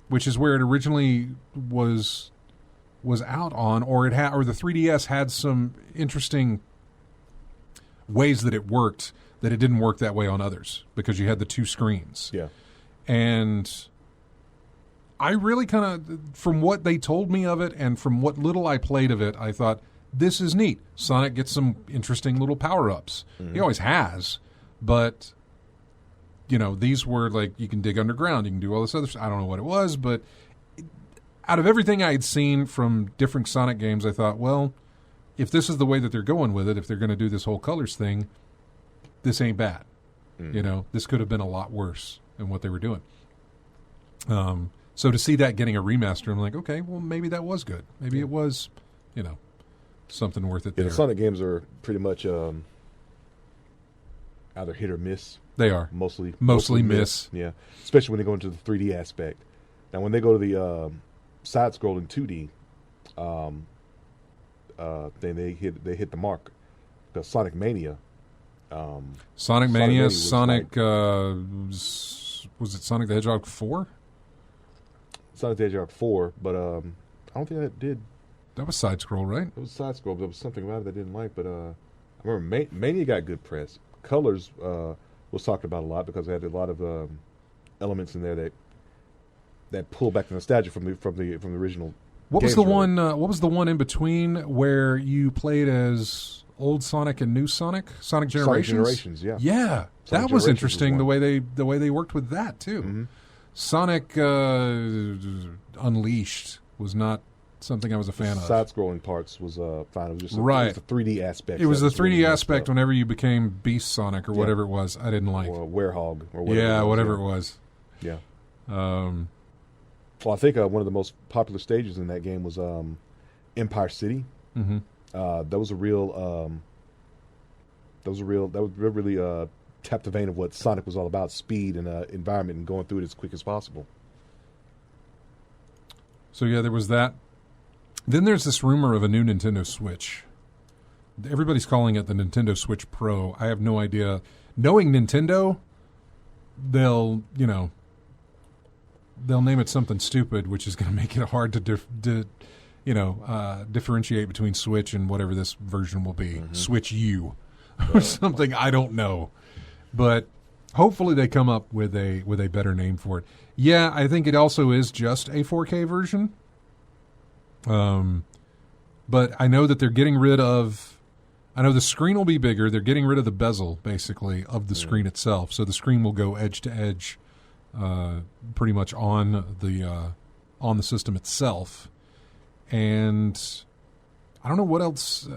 A: which is where it originally was out on, or the 3DS had some interesting ways that it worked that it didn't work that way on others because you had the two screens.
B: Yeah,
A: and I really kind of, from what they told me of it and from what little I played of it, I thought, this is neat. Sonic gets some interesting little power-ups. He always has, but, you know, these were like, you can dig underground, you can do all this other stuff. I don't know what it was, but out of everything I had seen from different Sonic games, I thought, well, if this is the way that they're going with it, if they're going to do this whole colors thing, this ain't bad. You know, this could have been a lot worse than what they were doing. So to see that getting a remaster, I'm like, okay, well, maybe that was good. Maybe it was, you know, something worth it there.
B: The Sonic games are pretty much either hit or miss.
A: They are.
B: Mostly
A: miss.
B: Yeah, especially when they go into the 3D aspect. Now, when they go to the side-scrolling 2D, then they hit the mark. The Sonic Mania.
A: Sonic Mania, was it Sonic the Hedgehog 4?
B: Sonic the Hedgehog 4, but I don't think that did.
A: That was side scroll, right?
B: It was side scroll, but there was something about it I didn't like. But I remember Mania got good press. Colors was talked about a lot because it had a lot of elements in there that pull back the nostalgia from the original.
A: What was the one? What was the one in between where you played as old Sonic and new Sonic? Sonic Generations.
B: Sonic Generations, yeah.
A: Yeah, that was interesting. The way they worked with that too. Sonic Unleashed was not something I was a fan of.
B: Side-scrolling parts was fine. It was just it was the 3D aspect.
A: It was the 3D aspect whenever you became Beast Sonic or whatever it was. I didn't like.
B: Or Werehog or whatever.
A: Yeah, whatever it was.
B: Yeah. Well, I think one of the most popular stages in that game was Empire City. That was really tapped the vein of what Sonic was all about: speed and environment, and going through it as quick as possible.
A: So yeah, there was that. Then there's this rumor of a new Nintendo Switch. Everybody's calling it the Nintendo Switch Pro. I have no idea. Knowing Nintendo, they'll name it something stupid, which is going to make it hard to differentiate between Switch and whatever this version will be. Switch U or something. I don't know. But hopefully they come up with a better name for it. Yeah, I think it also is just a 4K version. But I know that they're getting rid of... I know the screen will be bigger. They're getting rid of the bezel, basically, of the screen itself. So the screen will go edge to edge pretty much on the system itself. And I don't know what else...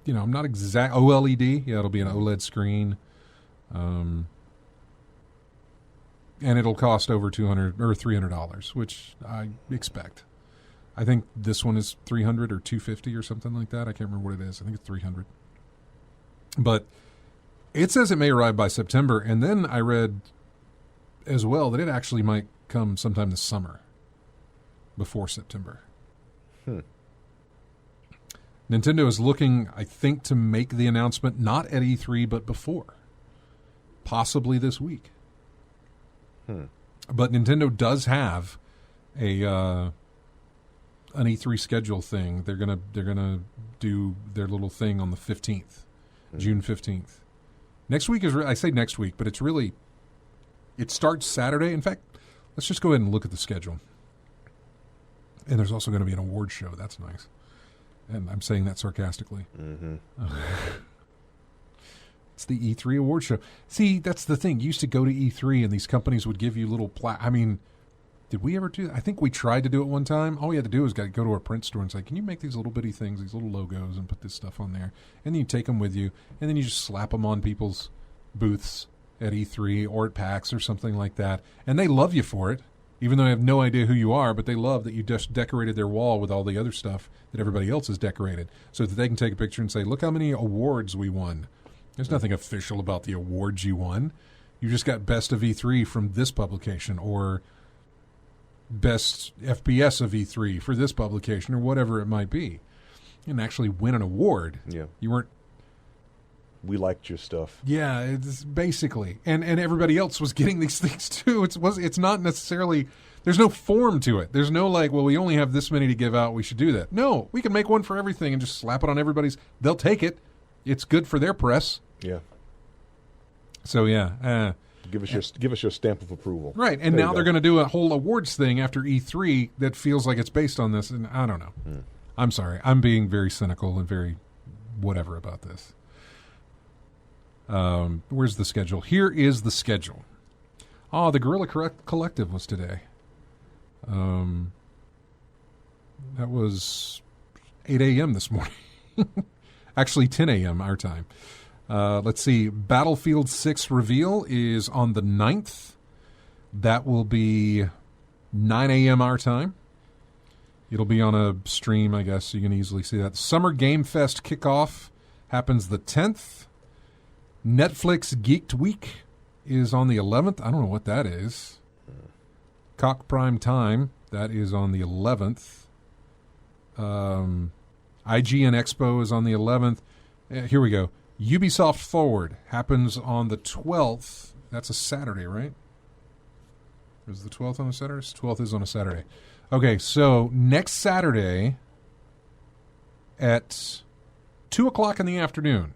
A: I'm not exact... OLED. Yeah, it'll be an OLED screen. And it'll cost over $200 or $300, which I expect. I think this one is $300 or $250 or something like that. I can't remember what it is. I think it's $300. But it says it may arrive by September, and then I read as well that it actually might come sometime this summer, before September. Nintendo is looking, I think, to make the announcement not at E3, but before. Possibly this week. But Nintendo does have an E3 schedule thing. They're gonna do their little thing on the 15th, June 15th. Next week is I say next week, but it's really it starts Saturday. In fact, let's just go ahead and look at the schedule. And there's also going to be an award show. That's nice. And I'm saying that sarcastically. It's the E3 award show. See, that's the thing. You used to go to E3 and these companies would give you little I mean, did we ever do that? I think we tried to do it one time. All we had to do was go to a print store and say, can you make these little bitty things, these little logos, and put this stuff on there? And then you take them with you, and then you just slap them on people's booths at E3 or at PAX or something like that. And they love you for it, even though they have no idea who you are, but they love that you just decorated their wall with all the other stuff that everybody else has decorated so that they can take a picture and say, look how many awards we won. There's nothing official about the awards you won. You just got Best of E3 from this publication, or Best FPS of E3 for this publication, or whatever it might be. You didn't actually win an award.
B: Yeah.
A: You weren't.
B: We liked your stuff.
A: Yeah, it's basically. And everybody else was getting these things too. It's not necessarily, there's no form to it. There's no like, well, we only have this many to give out, we should do that. No, we can make one for everything and just slap it on everybody's. They'll take it. It's good for their press.
B: Yeah.
A: So yeah,
B: give us your stamp of approval.
A: Right, and now they're going to do a whole awards thing after E3 that feels like it's based on this, and I don't know. I'm sorry, I'm being very cynical and very whatever about this. Where's the schedule? Here is the schedule. Oh, the Guerrilla Collective was today. That was 8 a.m. this morning. Actually, 10 a.m. our time. Let's see. Battlefield 6 reveal is on the 9th. That will be 9 a.m. our time. It'll be on a stream, I guess. You can easily see that. Summer Game Fest kickoff happens the 10th. Netflix Geeked Week is on the 11th. I don't know what that is. Cock Prime Time, that is on the 11th. IGN Expo is on the 11th. Here we go. Ubisoft Forward happens on the 12th. That's a Saturday, right? Is the 12th on a Saturday? 12th is on a Saturday. Okay, so next Saturday at 2 o'clock in the afternoon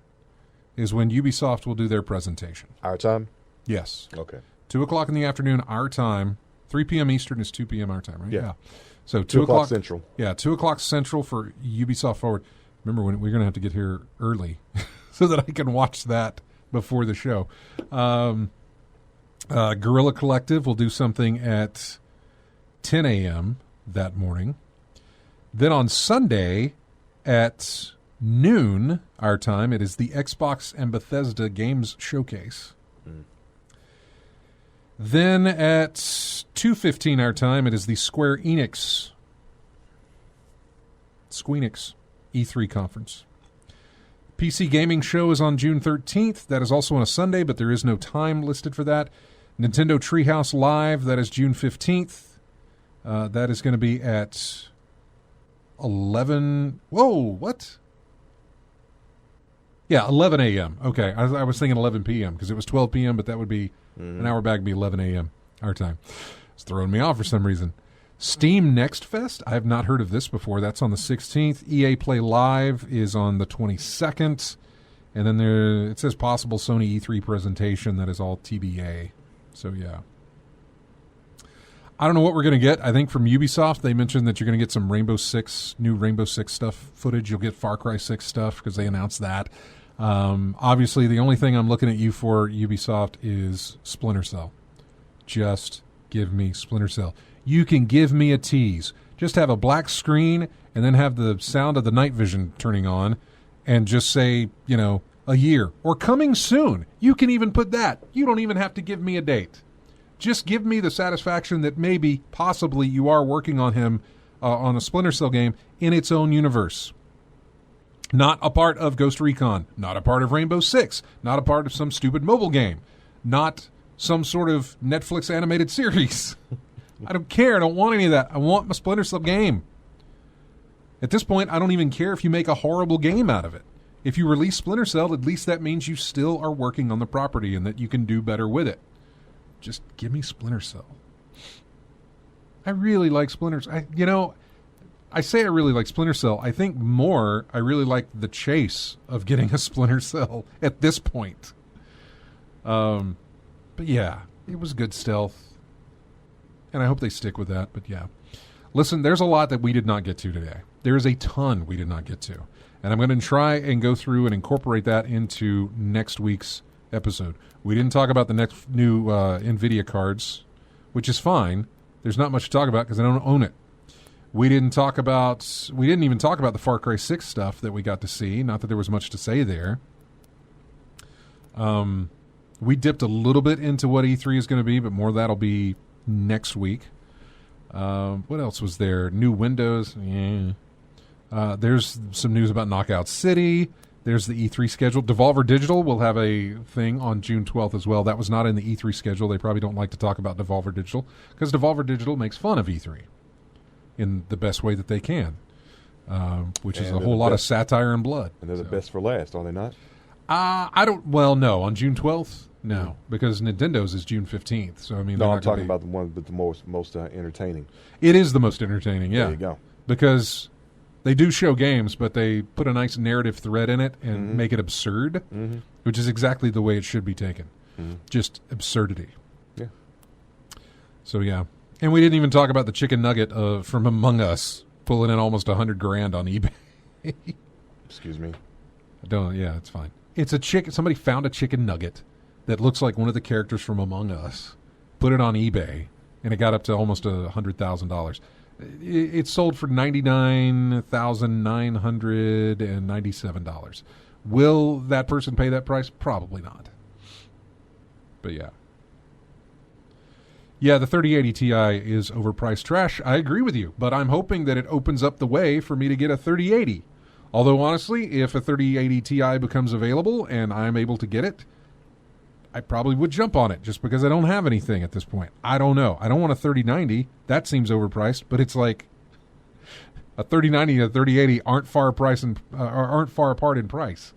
A: is when Ubisoft will do their presentation.
B: Our time?
A: Yes.
B: Okay.
A: 2 o'clock in the afternoon, our time. 3 p.m. Eastern is 2 p.m. our time, right?
B: Yeah.
A: So
B: 2 o'clock Central.
A: Yeah, 2 o'clock Central for Ubisoft Forward. Remember, we're going to have to get here early so that I can watch that before the show. Guerrilla Collective will do something at 10 a.m. that morning. Then on Sunday at noon, our time, it is the Xbox and Bethesda Games Showcase. Then at 2:15 our time, it is the Square Enix E3 conference. PC Gaming Show is on June 13th. That is also on a Sunday, but there is no time listed for that. Nintendo Treehouse Live, that is June 15th. That is going to be at 11... Whoa, what? Yeah, 11 a.m. Okay, I was thinking 11 p.m. because it was 12 p.m., but that would be an hour back, would be 11 a.m. our time. It's throwing me off for some reason. Steam Next Fest, I have not heard of this before. That's on the 16th. EA Play Live is on the 22nd. And then it says possible Sony E3 presentation. That is all TBA. So, yeah. I don't know what we're going to get. I think from Ubisoft, they mentioned that you're going to get some new Rainbow Six stuff footage. You'll get Far Cry 6 stuff because they announced that. Obviously, the only thing I'm looking at you for, Ubisoft, is Splinter Cell. Just give me Splinter Cell. You can give me a tease. Just have a black screen and then have the sound of the night vision turning on and just say, a year or coming soon. You can even put that. You don't even have to give me a date. Just give me the satisfaction that maybe, possibly, you are working on him on a Splinter Cell game in its own universe. Not a part of Ghost Recon. Not a part of Rainbow Six. Not a part of some stupid mobile game. Not some sort of Netflix animated series. I don't care. I don't want any of that. I want my Splinter Cell game. At this point, I don't even care if you make a horrible game out of it. If you release Splinter Cell, at least that means you still are working on the property and that you can do better with it. Just give me Splinter Cell. I really like Splinter Cell. I say I really like Splinter Cell. I think more I really like the chase of getting a Splinter Cell at this point. But yeah, it was good stealth. And I hope they stick with that, but yeah. Listen, there's a lot that we did not get to today. There is a ton we did not get to. And I'm going to try and go through and incorporate that into next week's episode. We didn't talk about the next new NVIDIA cards, which is fine. There's not much to talk about because I don't own it. We didn't even talk about the Far Cry 6 stuff that we got to see. Not that there was much to say there. We dipped a little bit into what E3 is going to be, but more of that'll be next week. What else was there? New Windows. Yeah. There's some news about Knockout City. There's the E3 schedule. Devolver Digital will have a thing on June 12th as well. That was not in the E3 schedule. They probably don't like to talk about Devolver Digital because Devolver Digital makes fun of E3 in the best way that they can, which is a whole lot of satire and blood.
B: And they're the best for last, are they not?
A: No. On June 12th, no, because Nintendo's is June 15th. So, I mean,
B: no, I'm talking about the one with the most entertaining.
A: It is the most entertaining, yeah.
B: There you go.
A: Because they do show games, but they put a nice narrative thread in it and make it absurd, which is exactly the way it should be taken. Just absurdity.
B: Yeah.
A: So, yeah. And we didn't even talk about the chicken nugget from Among Us pulling in almost $100,000 on eBay.
B: Excuse me.
A: Yeah, it's fine. It's a chicken. Somebody found a chicken nugget that looks like one of the characters from Among Us, put it on eBay, and it got up to almost $100,000. It sold for $99,997. Will that person pay that price? Probably not. But yeah. Yeah, the 3080 Ti is overpriced trash. I agree with you, but I'm hoping that it opens up the way for me to get a 3080. Although, honestly, if a 3080 Ti becomes available and I'm able to get it, I probably would jump on it just because I don't have anything at this point. I don't know. I don't want a 3090. That seems overpriced, but it's like a 3090 and a 3080 aren't far apart in price.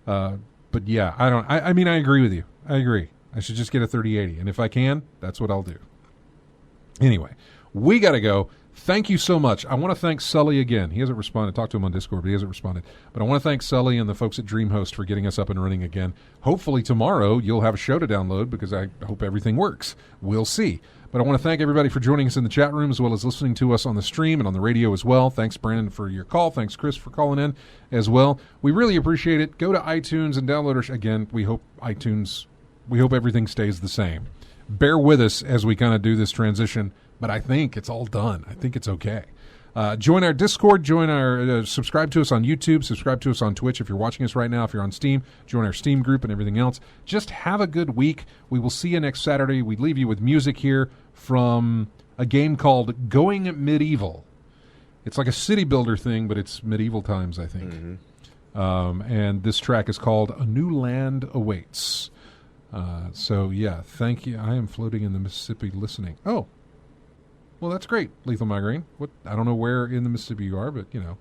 A: But yeah, I mean, I agree with you. I agree. I should just get a 3080, and if I can, that's what I'll do. Anyway, we got to go. Thank you so much. I want to thank Sully again. He hasn't responded. Talked to him on Discord, but he hasn't responded. But I want to thank Sully and the folks at DreamHost for getting us up and running again. Hopefully tomorrow you'll have a show to download because I hope everything works. We'll see. But I want to thank everybody for joining us in the chat room as well as listening to us on the stream and on the radio as well. Thanks, Brandon, for your call. Thanks, Chris, for calling in as well. We really appreciate it. Go to iTunes and download our again, we hope everything stays the same. Bear with us as we kind of do this transition, but I think it's all done. I think it's okay. Join our Discord. Subscribe to us on YouTube. Subscribe to us on Twitch if you're watching us right now. If you're on Steam, join our Steam group and everything else. Just have a good week. We will see you next Saturday. We leave you with music here from a game called Going Medieval. It's like a city builder thing, but it's medieval times, I think. And this track is called A New Land Awaits. So, yeah, thank you. I am floating in the Mississippi listening. Oh, well, that's great, Lethal Migraine. I don't know where in the Mississippi you are, but, you know.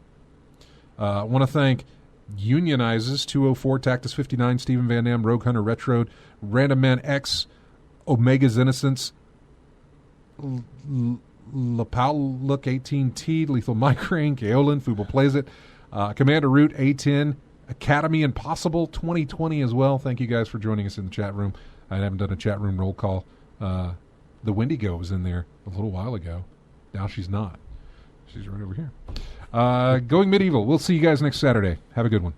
A: I want to thank Unionizes, 204, Tactus 59, Stephen Van Dam, Rogue Hunter Retro, Random Man X, Omega's Innocence, Lapal Look 18T, Lethal Migraine, Kaolin, Fubo Plays It, Commander Root, A10, Academy Impossible 2020 as well. Thank you guys for joining us in the chat room. I haven't done a chat room roll call. The Wendigo was in there a little while ago. Now she's not. She's right over here. Going Medieval. We'll see you guys next Saturday. Have a good one.